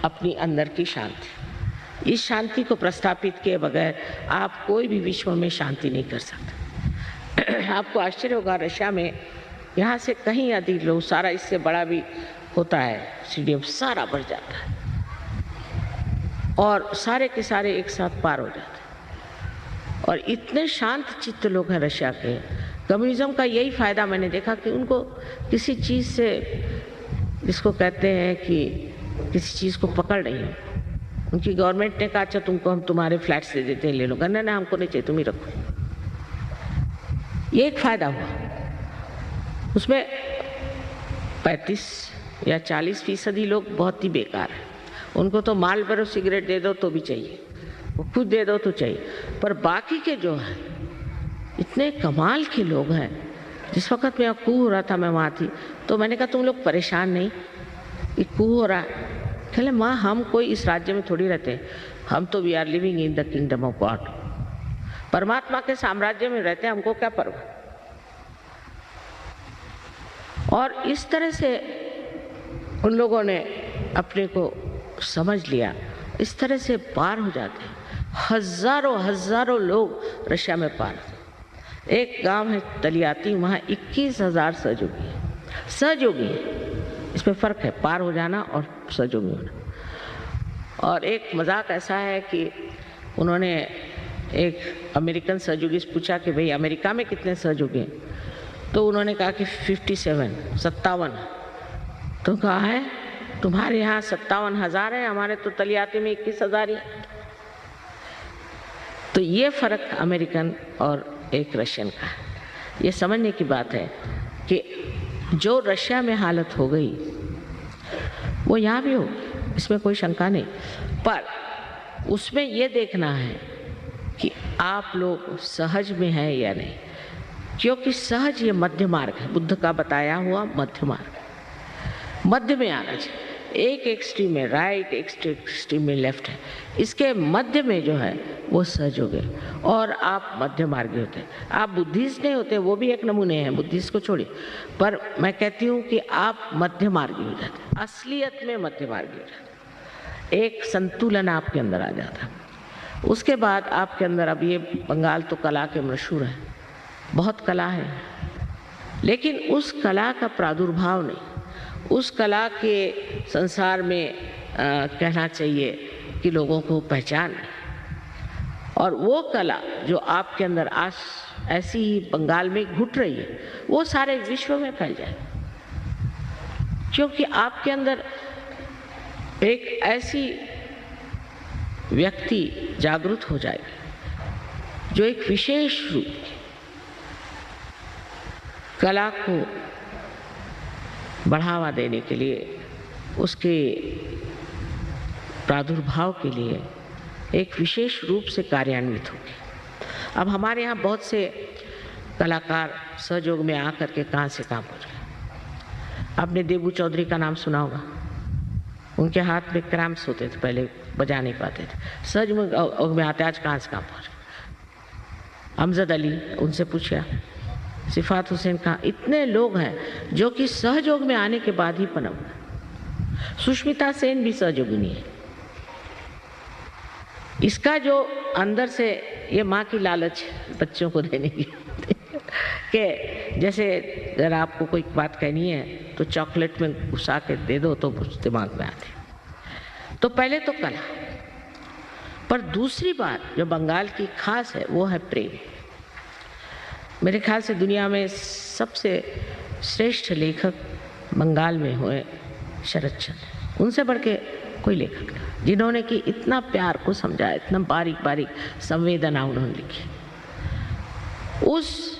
अपनी अंदर की शांति। इस शांति को प्रस्थापित किए बगैर आप कोई भी विश्व में शांति नहीं कर सकते। आपको आश्चर्य होगा, रशिया में यहाँ से कहीं अधिक लोग, सारा इससे बड़ा भी होता है स्टेडियम, सारा बढ़ जाता है और सारे के सारे एक साथ पार हो जाते हैं। और इतने शांत चित्त लोग हैं रशिया के। कम्युनिज्म का यही फायदा मैंने देखा कि उनको किसी चीज़ से, जिसको कहते हैं कि किसी चीज़ को पकड़ नहीं है। उनकी गवर्नमेंट ने कहा अच्छा तुमको हम तुम्हारे फ्लैट्स दे देते हैं, ले लो। कहना ना, हमको नहीं चाहिए, तुम ही रखो। ये एक फायदा हुआ। उसमें 35 या 40% लोग बहुत ही बेकार हैं। उनको तो मालबोरो सिगरेट दे दो तो भी चाहिए, वो खुद दे दो तो चाहिए। पर बाकी के जो है इतने कमाल के लोग हैं। जिस वक्त मैं कू हो रहा था, मैं वहाँ थी, तो मैंने कहा तुम लोग परेशान नहीं, ये कू हो रहा है? कहले माँ हम कोई इस राज्य में थोड़ी रहते हैं, हम तो we are living in the kingdom of God, परमात्मा के साम्राज्य में रहते हैं, हमको क्या परवाह। और इस तरह से उन लोगों ने अपने को समझ लिया, इस तरह से पार हो जाते हैं। हजारों हजारों लोग रशिया में पार। एक गांव है तलियाती, वहाँ 21,000 सहयोगी है। सहयोगी इसमें फ़र्क है, पार हो जाना और सहयोगी होना। और एक मजाक ऐसा है कि उन्होंने एक अमेरिकन सहयोगी से पूछा कि भाई अमेरिका में कितने सहयोगी हैं, तो उन्होंने कहा कि 57। तो कहा है तुम्हारे यहाँ 57,000 है, हमारे तो तलियाती में 21,000 ही। तो ये फर्क अमेरिकन और एक रशियन का है। ये समझने की बात है कि जो रशिया में हालत हो गई वो यहाँ भी हो, इसमें कोई शंका नहीं, पर उसमें ये देखना है कि आप लोग सहज में हैं या नहीं, क्योंकि सहज ये मध्य मार्ग है, बुद्ध का बताया हुआ मध्य मार्ग है। मध्य में आना चाहिए, एक एक्सट्रीम में राइट, एक एक्सट्रीम में लेफ्ट है, इसके मध्य में जो है वो सहज हो गए और आप मध्य मार्गी होते हैं। आप बुद्धिस्ट नहीं होते, वो भी एक नमूने हैं, बुद्धिस्ट को छोड़िए, पर मैं कहती हूँ कि आप मध्य मार्गी हो जाते हैं, असलियत में मध्य मार्गी हो जाते हैं, एक संतुलन आपके अंदर आ जाता है। उसके बाद आपके अंदर, अब ये बंगाल तो कला के मशहूर है, बहुत कला है, लेकिन उस कला का प्रादुर्भाव नहीं, उस कला के संसार में कहना चाहिए कि लोगों को पहचान नहीं। और वो कला जो आपके अंदर आज ऐसी ही बंगाल में घुट रही है, वो सारे विश्व में फैल जाए, क्योंकि आपके अंदर एक ऐसी व्यक्ति जागृत हो जाएगी जो एक विशेष रूप की कला को बढ़ावा देने के लिए, उसके प्रादुर्भाव के लिए एक विशेष रूप से कार्यान्वित होगी। अब हमारे यहाँ बहुत से कलाकार सहयोग में आकर के कहाँ से काम हो रहे। आपने देबू चौधरी का नाम सुना होगा, उनके हाथ में क्रैम्प्स होते थे, पहले बजा नहीं पाते थे, सहयोग में आते, आज कहाँ से काम हो रहे। अमजद अली, उनसे पूछा, सिफात हुसैन का, इतने लोग हैं जो कि सहयोग में आने के बाद ही पनप गए। सुष्मिता सेन भी सहयोगिनी है। इसका जो अंदर से ये माँ की लालच बच्चों को देने की कि जैसे अगर आपको कोई बात कहनी है तो चॉकलेट में घुसा के दे दो तो दिमाग में आती। तो पहले तो कला, पर दूसरी बात जो बंगाल की खास है वो है प्रेम। मेरे ख्याल से दुनिया में सबसे श्रेष्ठ लेखक बंगाल में हुए शरद चंद्र, उनसे बढ़ के कोई लेखक नहीं, जिन्होंने कि इतना प्यार को समझाया, इतना बारीक बारीक संवेदना उन्होंने लिखी। उस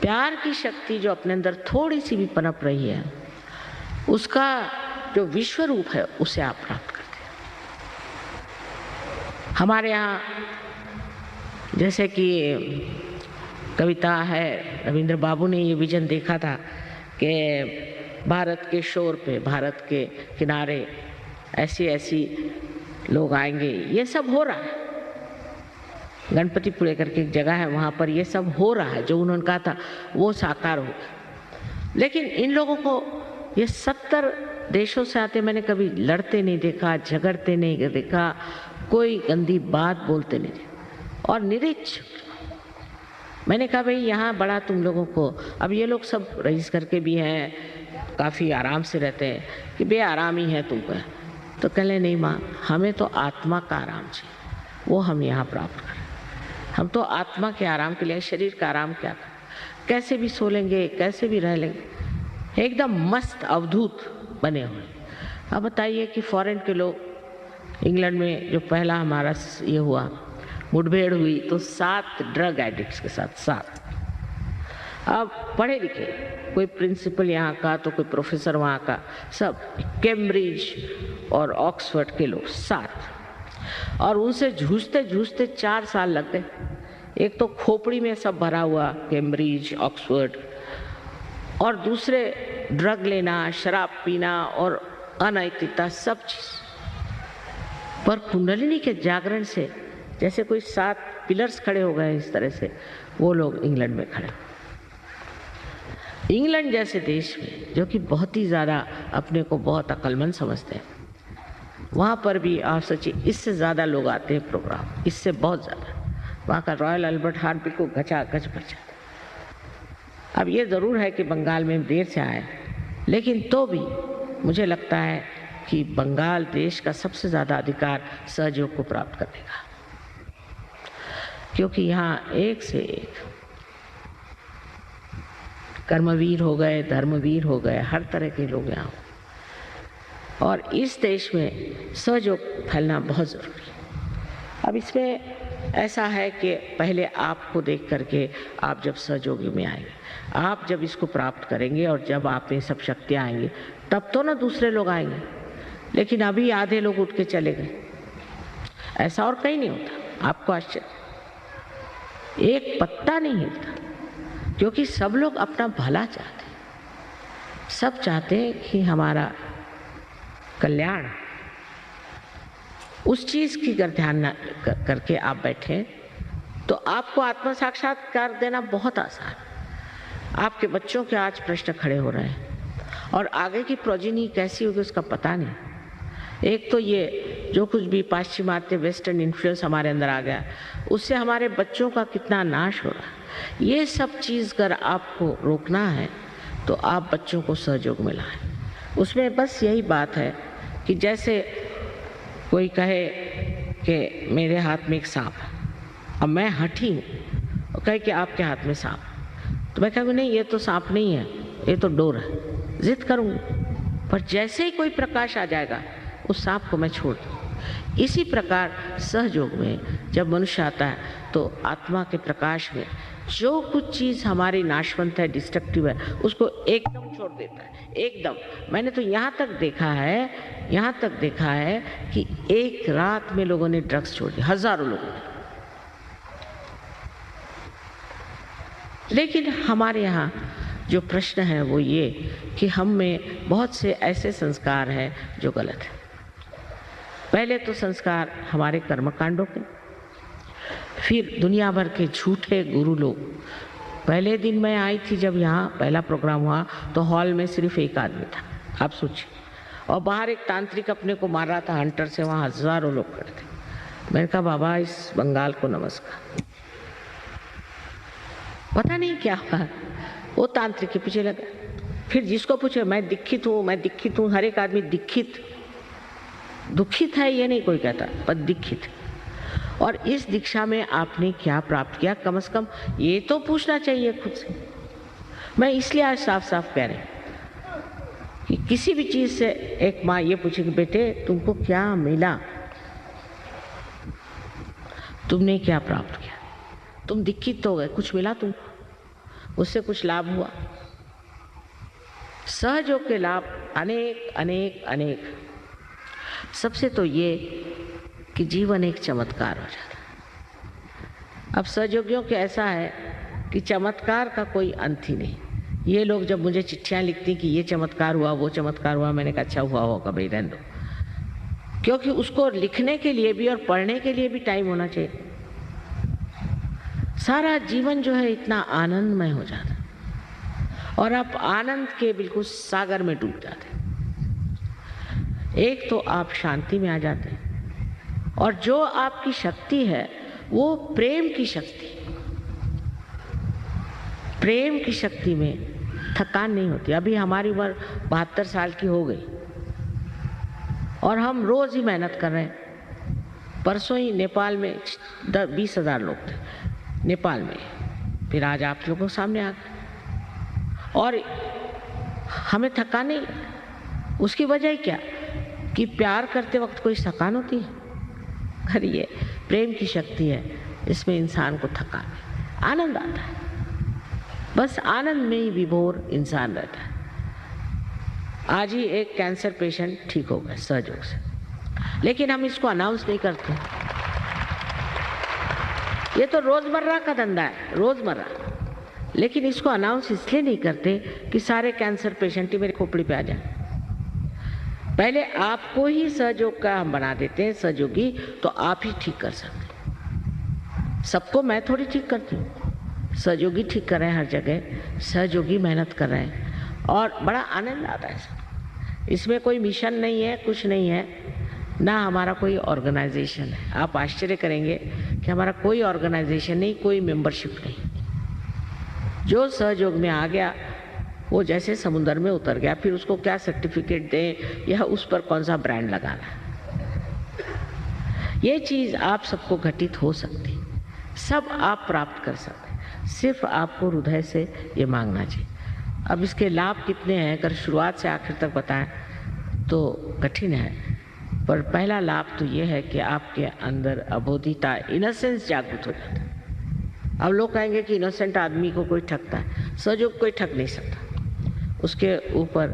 प्यार की शक्ति जो अपने अंदर थोड़ी सी भी पनप रही है, उसका जो विश्व रूप है उसे आप प्राप्त करते हैं। हमारे यहाँ जैसे कि कविता है, रविंद्र बाबू ने ये विजन देखा था कि भारत के शोर पे, भारत के किनारे ऐसी ऐसी लोग आएंगे। ये सब हो रहा है, गणपतिपुरे करके एक जगह है, वहाँ पर ये सब हो रहा है, जो उन्होंने कहा था वो साकार हो। लेकिन इन लोगों को ये 70 देशों से आते, मैंने कभी लड़ते नहीं देखा, झगड़ते नहीं देखा, कोई गंदी बात बोलते नहीं देखा, और निरीक्षक। मैंने कहा भाई यहाँ बड़ा तुम लोगों को, अब ये लोग सब रईस करके भी हैं, काफ़ी आराम से रहते हैं, कि बे आराम ही है तुमको। तो कहले नहीं माँ, हमें तो आत्मा का आराम चाहिए, वो हम यहाँ प्राप्त करें। हम तो आत्मा के आराम के लिए, शरीर का आराम क्या करें, कैसे भी सो लेंगे, कैसे भी रह लेंगे, एकदम मस्त अवधूत बने हुए। अब बताइए कि फॉरेन के लोग, इंग्लैंड में जो पहला हमारा ये हुआ मुठभेड़ हुई, तो 7 ड्रग एडिक्ट्स के साथ 7। अब पढ़े लिखे, कोई प्रिंसिपल यहाँ का तो कोई प्रोफेसर वहाँ का, सब कैम्ब्रिज और ऑक्सफोर्ड के लोग 7, और उनसे जूझते जूझते 4 साल लग गए। एक तो खोपड़ी में सब भरा हुआ, कैम्ब्रिज, ऑक्सफोर्ड, और दूसरे ड्रग लेना, शराब पीना और अनैतिकता, सब चीज़। पर कुंडलिनी के जागरण से जैसे कोई 7 पिलर्स खड़े हो गए, इस तरह से वो लोग इंग्लैंड में खड़े। इंग्लैंड जैसे देश में, जो कि बहुत ही ज़्यादा अपने को बहुत अक्लमंद समझते हैं, वहाँ पर भी आप सोचिए इससे ज़्यादा लोग आते हैं प्रोग्राम, इससे बहुत ज़्यादा। वहाँ का रॉयल अल्बर्ट हॉल बिल्कुल गचागच भर जाता। अब ये ज़रूर है कि बंगाल में देर से आए, लेकिन तो भी मुझे लगता है कि बंगाल देश का सबसे ज़्यादा अधिकार सहयोग को प्राप्त करने का। क्योंकि यहाँ एक से एक कर्मवीर हो गए, धर्मवीर हो गए, हर तरह के लोग यहाँ हो। और इस देश में सहयोग फैलना बहुत ज़रूरी है। अब इसमें ऐसा है कि पहले आपको देख करके आप जब सहयोगी में आएंगे, आप जब इसको प्राप्त करेंगे और जब आप में सब शक्तियाँ आएंगी, तब तो ना दूसरे लोग आएंगे। लेकिन अभी आधे लोग उठ के चले गए, ऐसा और कहीं नहीं होता। आपको आश्चर्य, एक पत्ता नहीं हिलता, क्योंकि सब लोग अपना भला चाहते हैं। सब चाहते हैं कि हमारा कल्याण। उस चीज़ की अगर ध्यान करके आप बैठें तो आपको आत्म साक्षात्कार देना बहुत आसान है। आपके बच्चों के आज प्रश्न खड़े हो रहे हैं और आगे की प्रोजिनी कैसी होगी उसका पता नहीं। एक तो ये जो कुछ भी पाश्चिमात्य वेस्टर्न इन्फ्लुएंस हमारे अंदर आ गया, उससे हमारे बच्चों का कितना नाश हो रहा है। ये सब चीज़ अगर आपको रोकना है तो आप बच्चों को सहयोग में लाएं। उसमें बस यही बात है कि जैसे कोई कहे कि मेरे हाथ में एक सांप है, अब मैं हठी हूँ और कहे कि आपके हाथ में सांप, तो मैं कहूँगी नहीं, ये तो सांप नहीं है, ये तो डोर है। जिद करूँगी, पर जैसे ही कोई प्रकाश आ जाएगा उस सांप को मैं छोड़ दूँ। इसी प्रकार सहयोग में जब मनुष्य आता है तो आत्मा के प्रकाश में जो कुछ चीज़ हमारी नाशवंत है, डिस्ट्रक्टिव है, उसको एकदम छोड़ देता है। एकदम। मैंने तो यहाँ तक देखा है कि एक रात में लोगों ने ड्रग्स छोड़ दिया, हजारों लोगों ने। लेकिन हमारे यहाँ जो प्रश्न है वो ये कि हम में बहुत से ऐसे संस्कार हैं जो गलत है। पहले तो संस्कार हमारे कर्मकांडों के, फिर दुनिया भर के झूठे गुरु लोग। पहले दिन मैं आई थी जब यहाँ पहला प्रोग्राम हुआ तो हॉल में सिर्फ एक आदमी था, आप सोचिए, और बाहर एक तांत्रिक अपने को मार रहा था हंटर से, वहाँ हजारों लोग खड़े थे। मैंने कहा बाबा इस बंगाल को नमस्कार। पता नहीं क्या हुआ, वो तांत्रिक के पीछे लगा। फिर जिसको पूछे मैं दीक्षित हूँ, हर एक आदमी दुखित है ये नहीं कोई कहता, पर दीक्षित। और इस दीक्षा में आपने क्या प्राप्त किया, कम से कम ये तो पूछना चाहिए खुद से। मैं इसलिए आज साफ साफ कह रही हूँ कि किसी भी चीज़ से एक माँ ये पूछे कि बेटे तुमको क्या मिला, तुमने क्या प्राप्त किया, तुम दीक्षित तो हो गए, कुछ मिला तुमको, उससे कुछ लाभ हुआ। सहयोग के लाभ अनेक अनेक अनेक। सबसे तो ये कि जीवन एक चमत्कार हो जाता है। अब सहयोगियों के ऐसा है कि चमत्कार का कोई अंत ही नहीं। ये लोग जब मुझे चिट्ठियाँ लिखती कि ये चमत्कार हुआ, वो चमत्कार हुआ, मैंने कहा अच्छा हुआ होगा भाई, रहने दो, क्योंकि उसको लिखने के लिए भी और पढ़ने के लिए भी टाइम होना चाहिए। सारा जीवन जो है इतना आनंदमय हो जाता और आप आनंद के बिल्कुल सागर में डूब जाते। एक तो आप शांति में आ जाते हैं, और जो आपकी शक्ति है वो प्रेम की शक्ति। प्रेम की शक्ति में थकान नहीं होती। अभी हमारी उम्र 72 साल की हो गई और हम रोज ही मेहनत कर रहे हैं। परसों ही नेपाल में 20,000 लोग थे नेपाल में, फिर आज आप लोगों के सामने आ गए और हमें थकान नहीं। उसकी वजह क्या कि प्यार करते वक्त कोई थकान होती है? अरे ये प्रेम की शक्ति है, इसमें इंसान को थकान नहीं, आनंद आता है। बस आनंद में ही विभोर इंसान रहता है। आज ही एक कैंसर पेशेंट ठीक हो गए सहयोग से, लेकिन हम इसको अनाउंस नहीं करते। ये तो रोजमर्रा का धंधा है, रोजमर्रा, लेकिन इसको अनाउंस इसलिए नहीं करते कि सारे कैंसर पेशेंट ही मेरी खोपड़ी पे आ जाए। पहले आपको ही सहयोग का हम बना देते हैं सहयोगी, तो आप ही ठीक कर सकते। सबको मैं थोड़ी ठीक करती हूँ, सहयोगी ठीक कर रहे हैं हर जगह, सहयोगी मेहनत कर रहे हैं और बड़ा आनंद आता है। इसमें कोई मिशन नहीं है, कुछ नहीं है, ना हमारा कोई ऑर्गेनाइजेशन है। आप आश्चर्य करेंगे कि हमारा कोई ऑर्गेनाइजेशन नहीं, कोई मेंबरशिप नहीं। जो सहयोग में आ गया वो जैसे समुद्र में उतर गया, फिर उसको क्या सर्टिफिकेट दें या उस पर कौन सा ब्रांड लगाना। ये चीज़ आप सबको घटित हो सकती, सब आप प्राप्त कर सकते हैं, सिर्फ आपको हृदय से ये मांगना चाहिए। अब इसके लाभ कितने हैं अगर शुरुआत से आखिर तक बताएं तो कठिन है, पर पहला लाभ तो ये है कि आपके अंदर अबोधिता, इनोसेंस जागृत हो जाता है। अब लोग कहेंगे कि इनोसेंट आदमी को कोई ठगता है, सजग कोई ठग नहीं सकता, उसके ऊपर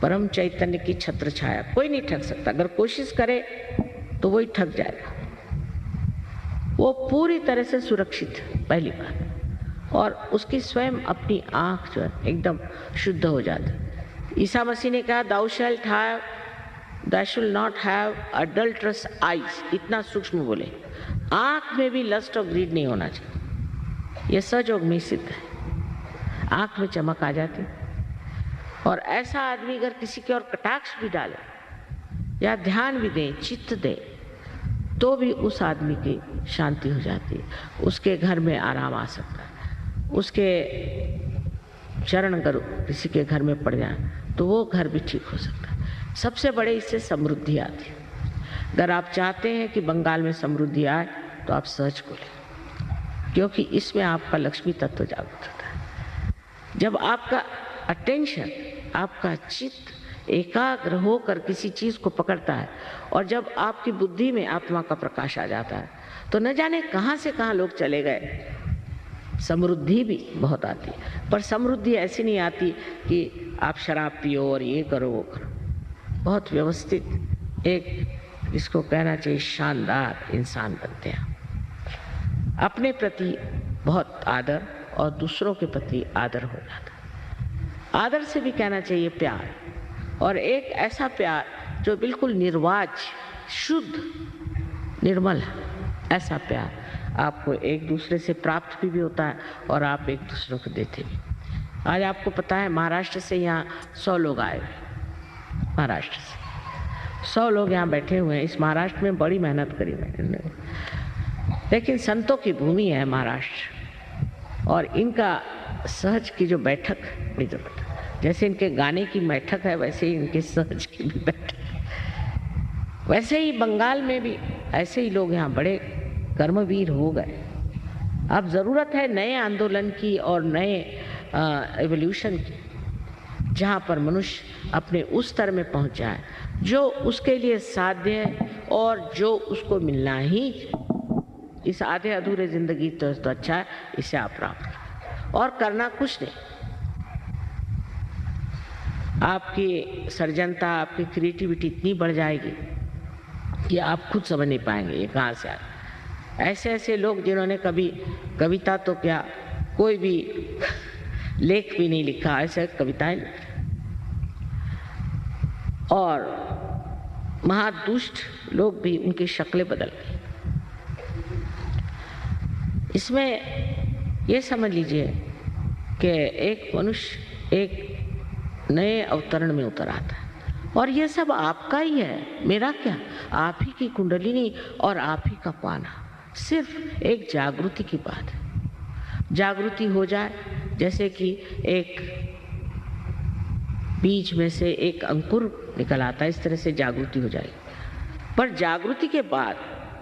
परम चैतन्य की छत्र छाया, कोई नहीं ठग सकता। अगर कोशिश करे तो वही ठग जाएगा। वो पूरी तरह से सुरक्षित है पहली बात, और उसकी स्वयं अपनी आंख जो है एकदम शुद्ध हो जाती। ईसा मसीह ने कहा thou shalt not have adulterous eyes, इतना सूक्ष्म बोले, आंख में भी लस्ट और ग्रीड नहीं होना चाहिए। यह सजोग में सिद्ध है, आंख में चमक आ जाती। और ऐसा आदमी अगर किसी की ओर कटाक्ष भी डाले या ध्यान भी दे, चित्त दे, तो भी उस आदमी की शांति हो जाती है, उसके घर में आराम आ सकता है। उसके चरण अगर किसी के घर में पड़ जाए तो वो घर भी ठीक हो सकता है। सबसे बड़े इससे समृद्धि आती है। अगर आप चाहते हैं कि बंगाल में समृद्धि आए तो आप सर्च को लें, क्योंकि इसमें आपका लक्ष्मी तत्व जागृत होता है। जब आपका अटेंशन, आपका चित्त एकाग्र होकर किसी चीज को पकड़ता है और जब आपकी बुद्धि में आत्मा का प्रकाश आ जाता है तो न जाने कहां से कहां लोग चले गए। समृद्धि भी बहुत आती है, पर समृद्धि ऐसी नहीं आती कि आप शराब पियो और ये करो वो करो। बहुत व्यवस्थित एक, इसको कहना चाहिए, शानदार इंसान बनते हैं। अपने प्रति बहुत आदर और दूसरों के प्रति आदर हो जाता है। आदर से भी कहना चाहिए प्यार, और एक ऐसा प्यार जो बिल्कुल निर्वाज, शुद्ध, निर्मल है। ऐसा प्यार आपको एक दूसरे से प्राप्त भी होता है और आप एक दूसरे को देते भी। आज आपको पता है महाराष्ट्र से यहाँ 100 लोग आए हुए, महाराष्ट्र से 100 लोग यहाँ बैठे हुए हैं। इस महाराष्ट्र में बड़ी मेहनत करी मैंने, लेकिन संतों की भूमि है महाराष्ट्र, और इनका सहज की जो बैठक बड़ी जरूरत है। जैसे इनके गाने की बैठक है वैसे ही इनके सहज की भी बैठक है। वैसे ही बंगाल में भी ऐसे ही लोग यहाँ बड़े कर्मवीर हो गए। अब ज़रूरत है नए आंदोलन की और नए एवोल्यूशन की, जहाँ पर मनुष्य अपने उस स्तर में पहुँच जाए जो उसके लिए साध्य है और जो उसको मिलना ही। इस आधे अधूरे जिंदगी तो अच्छा है, इसे आप प्राप्त करें और करना कुछ नहीं। आपकी सर्जनता, आपकी क्रिएटिविटी इतनी बढ़ जाएगी कि आप खुद समझ नहीं पाएंगे ये कहाँ से आए। ऐसे ऐसे लोग जिन्होंने कभी कविता तो क्या, कोई भी लेख भी नहीं लिखा, ऐसे कविताएं लिखी, और महादुष्ट लोग भी उनकी शक्लें बदल गई। इसमें ये समझ लीजिए कि एक मनुष्य एक नए अवतरण में उतर आता है, और ये सब आपका ही है, मेरा क्या। आप ही की कुंडलिनी और आप ही का पाना, सिर्फ एक जागृति की बात है। जागृति हो जाए, जैसे कि एक बीज में से एक अंकुर निकल आता है, इस तरह से जागृति हो जाएगी। पर जागृति के बाद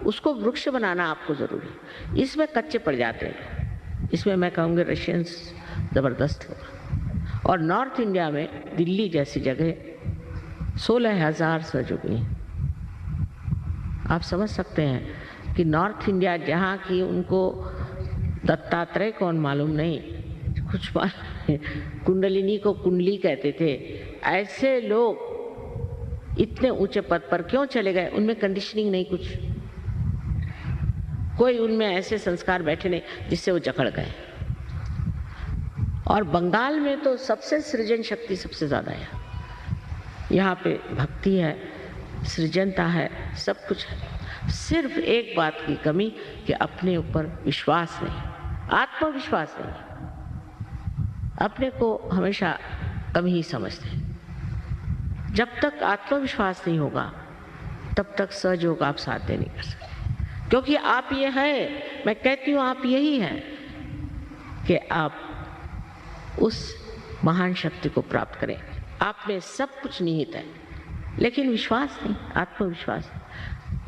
उसको वृक्ष बनाना आपको जरूरी है। इसमें कच्चे पड़ जाते हैं। इसमें मैं कहूँगी रशियंस ज़बरदस्त होगा। और नॉर्थ इंडिया में दिल्ली जैसी जगह 16,000 सजोगी हैं। आप समझ सकते हैं कि नॉर्थ इंडिया, जहाँ की उनको दत्तात्रेय कौन मालूम नहीं, कुछ कुंडलिनी को कुंडली कहते थे, ऐसे लोग इतने ऊंचे पद पर क्यों चले गए? उनमें कंडीशनिंग नहीं, कुछ कोई उनमें ऐसे संस्कार बैठे नहीं जिससे वो जकड़ गए। और बंगाल में तो सबसे सृजन शक्ति सबसे ज़्यादा है। यहाँ पे भक्ति है, सृजनता है, सब कुछ है। सिर्फ एक बात की कमी कि अपने ऊपर विश्वास नहीं, आत्मविश्वास नहीं। अपने को हमेशा कम ही समझते हैं। जब तक आत्मविश्वास नहीं होगा तब तक सहयोग आप साध्य नहीं कर सकते, क्योंकि आप ये हैं, मैं कहती हूँ आप यही हैं कि आप उस महान शक्ति को प्राप्त करें। आप में सब कुछ निहित है, लेकिन विश्वास नहीं, आत्मविश्वास।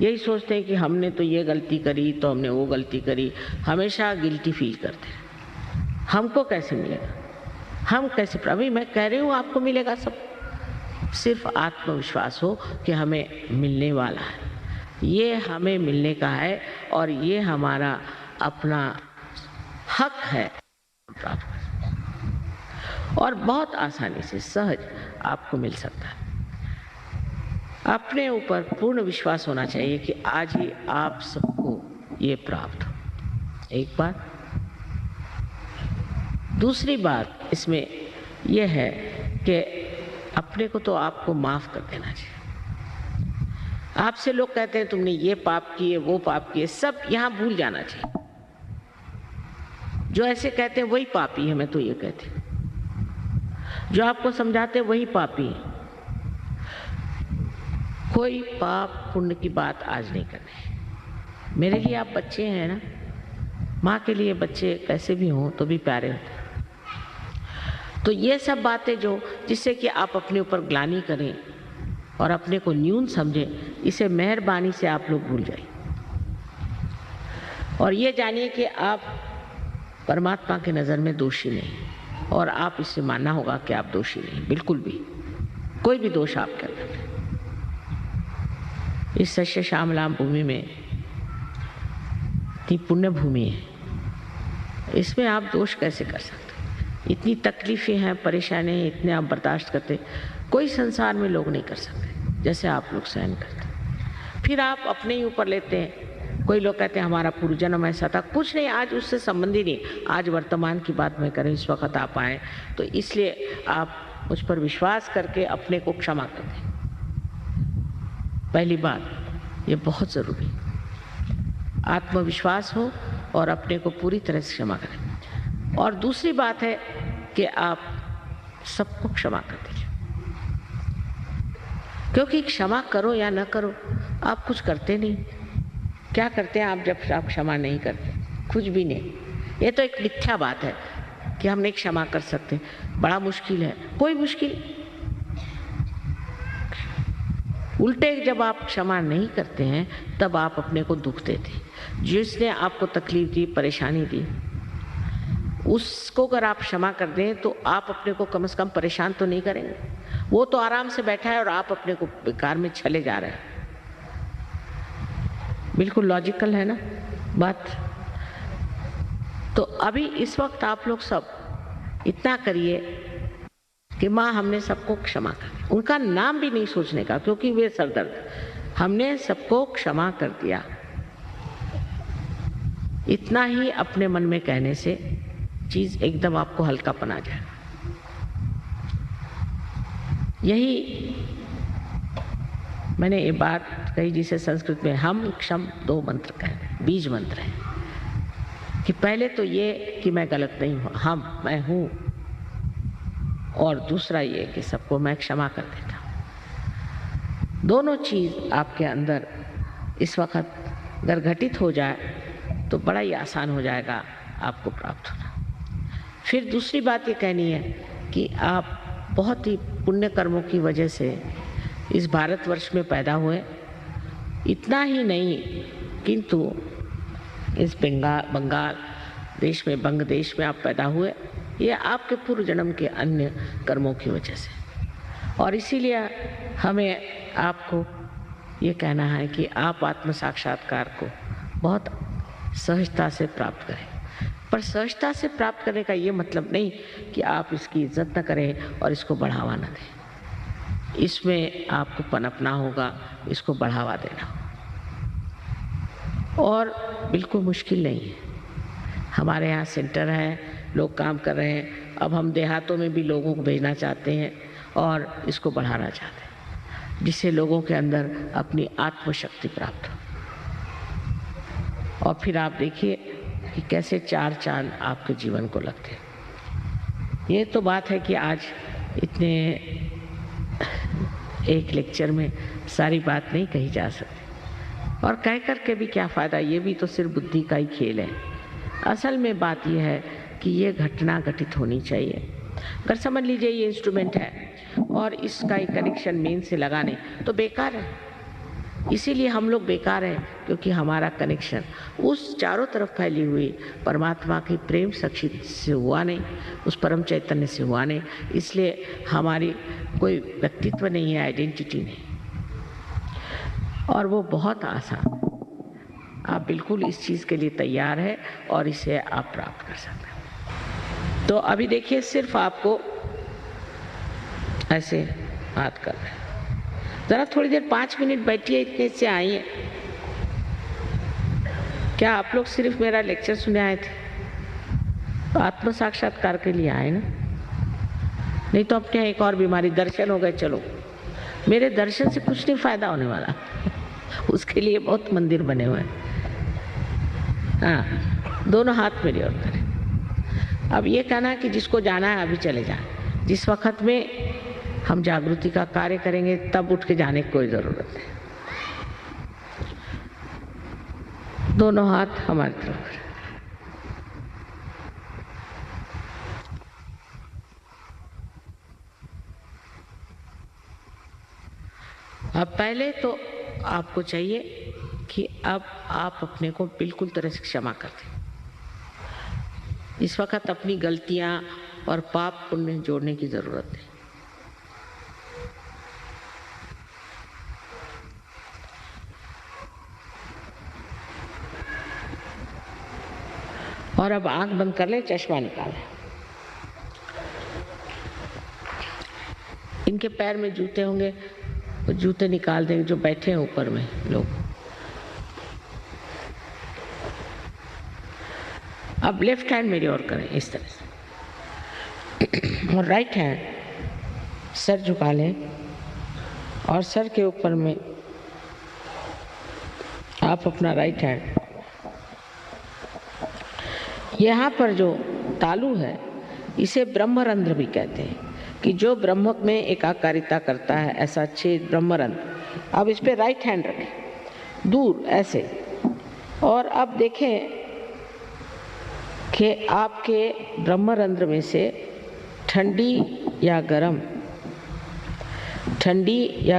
यही सोचते हैं कि हमने तो ये गलती करी तो हमने वो गलती करी, हमेशा गिल्टी फील करते हैं। हमको कैसे मिलेगा, हम कैसे, प्रभु मैं कह रही हूँ आपको मिलेगा सब। सिर्फ आत्मविश्वास हो कि हमें मिलने वाला है, ये हमें मिलने का है और ये हमारा अपना हक है प्राप्त कर, और बहुत आसानी से सहज आपको मिल सकता है। अपने ऊपर पूर्ण विश्वास होना चाहिए कि आज ही आप सबको ये प्राप्त हो। एक बात। दूसरी बात इसमें यह है कि अपने को तो आपको माफ कर देना चाहिए। आपसे लोग कहते हैं तुमने ये पाप किए, वो पाप किए, सब यहाँ भूल जाना चाहिए। जो ऐसे कहते हैं वही पापी है, मैं तो ये कहती हूँ। जो आपको समझाते हैं वही पापी है। कोई पाप पुण्य की बात आज नहीं करनी। मेरे लिए आप बच्चे हैं ना, माँ के लिए बच्चे कैसे भी हों तो भी प्यारे होते हैं। तो ये सब बातें जो जिससे कि आप अपने ऊपर ग्लानि करें और अपने को न्यून समझें, इसे मेहरबानी से आप लोग भूल जाइए और ये जानिए कि आप परमात्मा की नज़र में दोषी नहीं, और आप इससे मानना होगा कि आप दोषी नहीं, बिल्कुल भी कोई भी दोष आपके अंदर नहीं। इस सच्चे श्यामलाम भूमि में इतनी पुण्य भूमि है, इसमें आप दोष कैसे कर सकते? इतनी तकलीफें हैं, परेशानियाँ हैं, इतने आप बर्दाश्त करते, कोई संसार में लोग नहीं कर सकते जैसे आप लोग सहन करते। फिर आप अपने ही ऊपर लेते हैं। कोई लोग कहते हैं हमारा पूर्व जन्म ऐसा था, कुछ नहीं, आज उससे संबंध ही नहीं। आज वर्तमान की बात मैं करें, इस वक्त आप आए तो इसलिए आप मुझ पर विश्वास करके अपने को क्षमा कर दें। पहली बात ये बहुत ज़रूरी, आत्मविश्वास हो और अपने को पूरी तरह से क्षमा करें। और दूसरी बात है कि आप सबको क्षमा कर दीजिए, क्योंकि क्षमा करो या न करो आप कुछ करते नहीं। क्या करते हैं आप जब आप क्षमा नहीं करते? कुछ भी नहीं। ये तो एक मिथ्या बात है कि हम नहीं क्षमा कर सकते, बड़ा मुश्किल है। कोई मुश्किल, उल्टे जब आप क्षमा नहीं करते हैं तब आप अपने को दुख देते। जिसने आपको तकलीफ दी, परेशानी दी, उसको अगर आप क्षमा कर दें तो आप अपने को कम से कम परेशान तो नहीं करेंगे। वो तो आराम से बैठा है और आप अपने को बेकार में चले जा रहे हैं। बिल्कुल लॉजिकल है ना बात। तो अभी इस वक्त आप लोग सब इतना करिए कि माँ हमने सबको क्षमा कर, उनका नाम भी नहीं सोचने का, क्योंकि वे सरदर्द, हमने सबको क्षमा कर दिया। इतना ही अपने मन में कहने से चीज एकदम आपको हल्कापन आ जाए। यही मैंने ये बात कही जिसे संस्कृत में हम क्षम दो मंत्र कहते हैं, बीज मंत्र है कि पहले तो ये कि मैं गलत नहीं हूँ, हम मैं हूँ, और दूसरा ये कि सबको मैं क्षमा कर देता हूँ। दोनों चीज आपके अंदर इस वक्त अगर घटित हो जाए तो बड़ा ही आसान हो जाएगा आपको प्राप्त होना। फिर दूसरी बात ये कहनी है कि आप बहुत ही पुण्य कर्मों की वजह से इस भारतवर्ष में पैदा हुए। इतना ही नहीं किंतु इस बंगाल देश में, बंग देश में आप पैदा हुए, ये आपके पूर्व जन्म के अन्य कर्मों की वजह से। और इसीलिए हमें आपको ये कहना है कि आप आत्म साक्षात्कार को बहुत सहजता से प्राप्त करें। पर सहजता से प्राप्त करने का ये मतलब नहीं कि आप इसकी इज्जत न करें और इसको बढ़ावा न दें। इसमें आपको पनपना होगा, इसको बढ़ावा देना होगा, और बिल्कुल मुश्किल नहीं है। हमारे यहाँ सेंटर है, लोग काम कर रहे हैं। अब हम देहातों में भी लोगों को भेजना चाहते हैं और इसको बढ़ाना चाहते हैं, जिससे लोगों के अंदर अपनी आत्मशक्ति प्राप्त हो। और फिर आप देखिए कि कैसे चार चांद आपके जीवन को लगते हैं। ये तो बात है कि आज इतने एक लेक्चर में सारी बात नहीं कही जा सकती, और कह कर के भी क्या फ़ायदा, ये भी तो सिर्फ बुद्धि का ही खेल है। असल में बात यह है कि ये घटना घटित होनी चाहिए। अगर समझ लीजिए ये इंस्ट्रूमेंट है और इसका एक कनेक्शन मेन से लगाने तो बेकार है। इसीलिए हम लोग बेकार हैं, क्योंकि हमारा कनेक्शन उस चारों तरफ फैली हुई परमात्मा की प्रेम शक्ति से हुआ नहीं, उस परम चैतन्य से हुआ नहीं। इसलिए हमारी कोई व्यक्तित्व नहीं है, आइडेंटिटी नहीं। और वो बहुत आसान, आप बिल्कुल इस चीज़ के लिए तैयार है और इसे आप प्राप्त कर सकते हैं। तो अभी देखिए, सिर्फ आपको ऐसे हाथ कर रहे हैं, ज़रा थोड़ी देर 5 मिनट बैठिए, इतने से आइए। क्या आप लोग सिर्फ मेरा लेक्चर सुने आए थे? तो आत्म साक्षात्कार के लिए आए ना? नहीं तो अपने एक और बीमारी, दर्शन हो गए। चलो, मेरे दर्शन से कुछ नहीं फायदा होने वाला उसके लिए बहुत मंदिर बने हुए हैं। हाँ, दोनों हाथ मेरी ओर करें। अब ये कहना कि जिसको जाना है अभी चले जाए। जिस वक्त में हम जागृति का कार्य करेंगे तब उठ के जाने की कोई ज़रूरत नहीं। दोनों हाथ हमारी तरफ करें। अब पहले तो आपको चाहिए कि अब आप अपने को बिल्कुल तरह से क्षमा कर दें। इस वक्त अपनी गलतियां और पाप पुण्य जोड़ने की जरूरत है। और अब आंख बंद कर लें, चश्मा निकालें। इनके पैर में जूते होंगे तो जूते निकाल देंगे, जो बैठे हैं ऊपर में लोग। अब लेफ्ट हैंड मेरी ओर करें इस तरह से, और राइट हैंड सर झुका लें, और सर के ऊपर में आप अपना राइट हैंड, यहाँ पर जो तालु है इसे ब्रह्मरंध्र भी कहते हैं, कि जो ब्रह्म में एकाकारिता करता है, ऐसा छेद ब्रह्मरंध्र। अब इस पे राइट हैंड रखें दूर ऐसे, और अब देखें कि आपके ब्रह्मरंध्र में से ठंडी या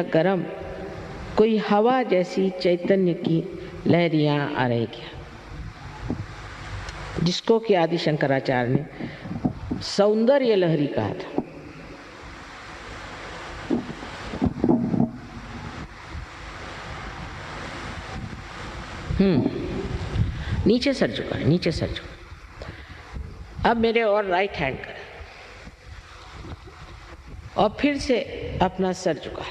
गरम कोई हवा जैसी चैतन्य की लहरियां आ रही क्या, जिसको कि आदि शंकराचार्य ने सौंदर्य लहरी कहा था। नीचे सर झुका है, नीचे सर झुका। अब मेरे और राइट हैंड करें, और फिर से अपना सर झुका,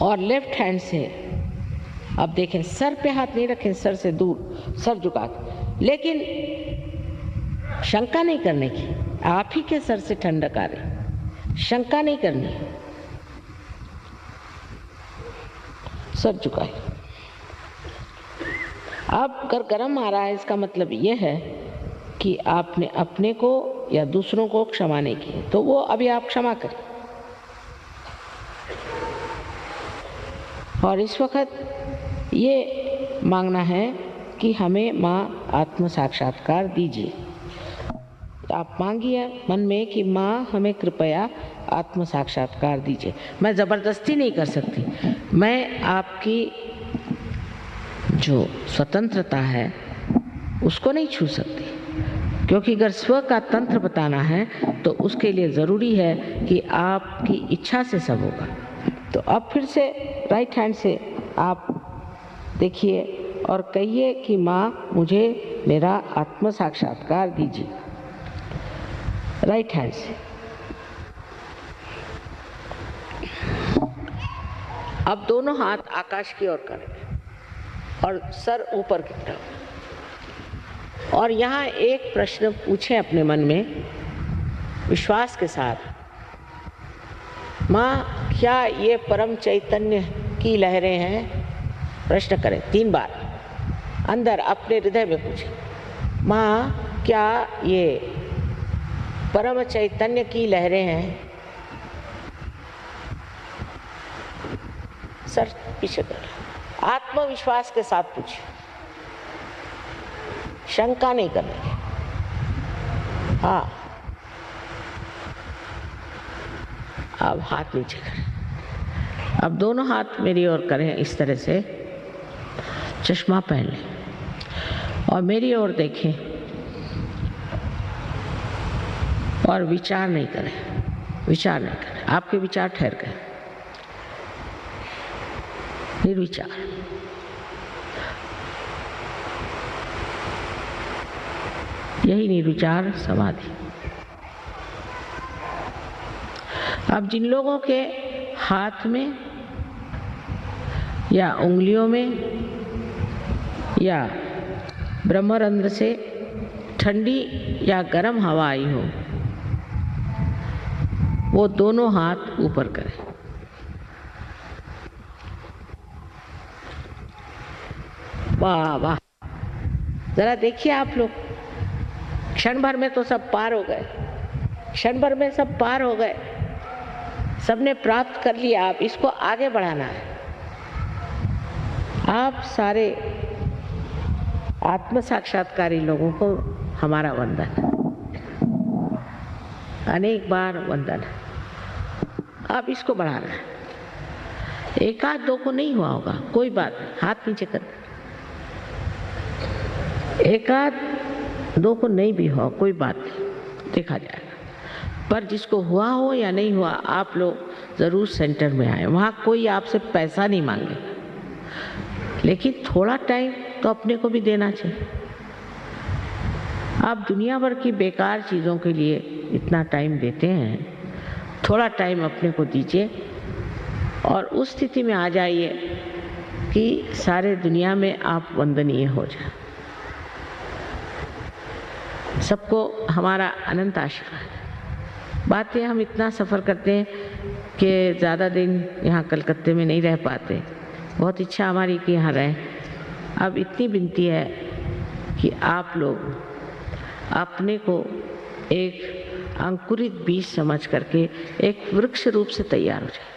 और लेफ्ट हैंड से अब देखें, सर पे हाथ नहीं रखें, सर से दूर सर झुका, लेकिन शंका नहीं करने की, आप ही के सर से ठंडक आ रही, शंका नहीं करनी, सर झुकाए। अब अगर गर्म आ रहा है, इसका मतलब यह है कि आपने अपने को या दूसरों को क्षमा नहीं की, तो वो अभी आप क्षमा करें। और इस वक्त ये मांगना है कि हमें माँ आत्म साक्षात्कार दीजिए। आप मांगिए मन में कि माँ हमें कृपया आत्म साक्षात्कार दीजिए। मैं ज़बरदस्ती नहीं कर सकती, मैं आपकी जो स्वतंत्रता है उसको नहीं छू सकती, क्योंकि अगर स्व का तंत्र बताना है तो उसके लिए ज़रूरी है कि आपकी इच्छा से सब होगा। तो अब फिर से राइट हैंड से आप देखिए और कहिए कि माँ मुझे मेरा आत्म साक्षात्कार दीजिए, राइट हैंड से। अब दोनों हाथ आकाश की ओर करें और सर ऊपर की तरफ, और यहाँ एक प्रश्न पूछें अपने मन में विश्वास के साथ, माँ क्या ये परम चैतन्य की लहरें हैं? प्रश्न करें 3 बार अंदर अपने हृदय में पूछें, माँ क्या ये परम चैतन्य की लहरें हैं? सर पीछे कर, आत्मविश्वास के साथ पूछिए, शंका नहीं करनी। हाँ, अब हाथ नीचे करें। अब दोनों हाथ मेरी ओर करें इस तरह से, चश्मा पहन लें और मेरी ओर देखें और विचार नहीं करें, विचार नहीं करें। आपके विचार ठहर गए, निर्विचार। यही निर्विचार समाधि। अब जिन लोगों के हाथ में या उंगलियों में या ब्रह्मरंध्र से ठंडी या गर्म हवा आई हो, वो दोनों हाथ ऊपर करें। वाह वाह, जरा देखिए आप लोग, क्षण भर में तो सब पार हो गए, क्षण भर में सब पार हो गए, सबने प्राप्त कर लिया। आप इसको आगे बढ़ाना है। आप सारे आत्म साक्षात्कारी लोगों को हमारा वंदन, अनेक बार वंदन। आप इसको बढ़ाना है। एक आध दो को नहीं हुआ होगा, कोई बात नहीं, हाथ नीचे कर। एक आध दो को नहीं भी हुआ, कोई बात नहीं, देखा जाएगा। पर जिसको हुआ हो या नहीं हुआ, आप लोग जरूर सेंटर में आए। वहाँ कोई आपसे पैसा नहीं मांगे, लेकिन थोड़ा टाइम तो अपने को भी देना चाहिए। आप दुनिया भर की बेकार चीज़ों के लिए इतना टाइम देते हैं, थोड़ा टाइम अपने को दीजिए और उस स्थिति में आ जाइए कि सारे दुनिया में आप वंदनीय हो जाए। सबको हमारा अनंत आशीर्वाद। बात है, हम इतना सफ़र करते हैं कि ज़्यादा दिन यहाँ कलकत्ते में नहीं रह पाते। बहुत इच्छा हमारी कि यहाँ रहें। अब इतनी विनती है कि आप लोग अपने को एक अंकुरित बीज समझ करके एक वृक्ष रूप से तैयार हो जाए,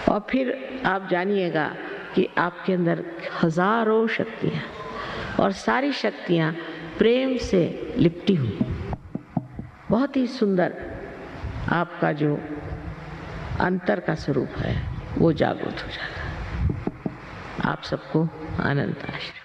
और फिर आप जानिएगा कि आपके अंदर हजारों शक्तियाँ, और सारी शक्तियाँ प्रेम से लिपटी हुई, बहुत ही सुंदर आपका जो अंतर का स्वरूप है वो जागृत हो जाएगा। आप सबको अनंत आशीर्वाद।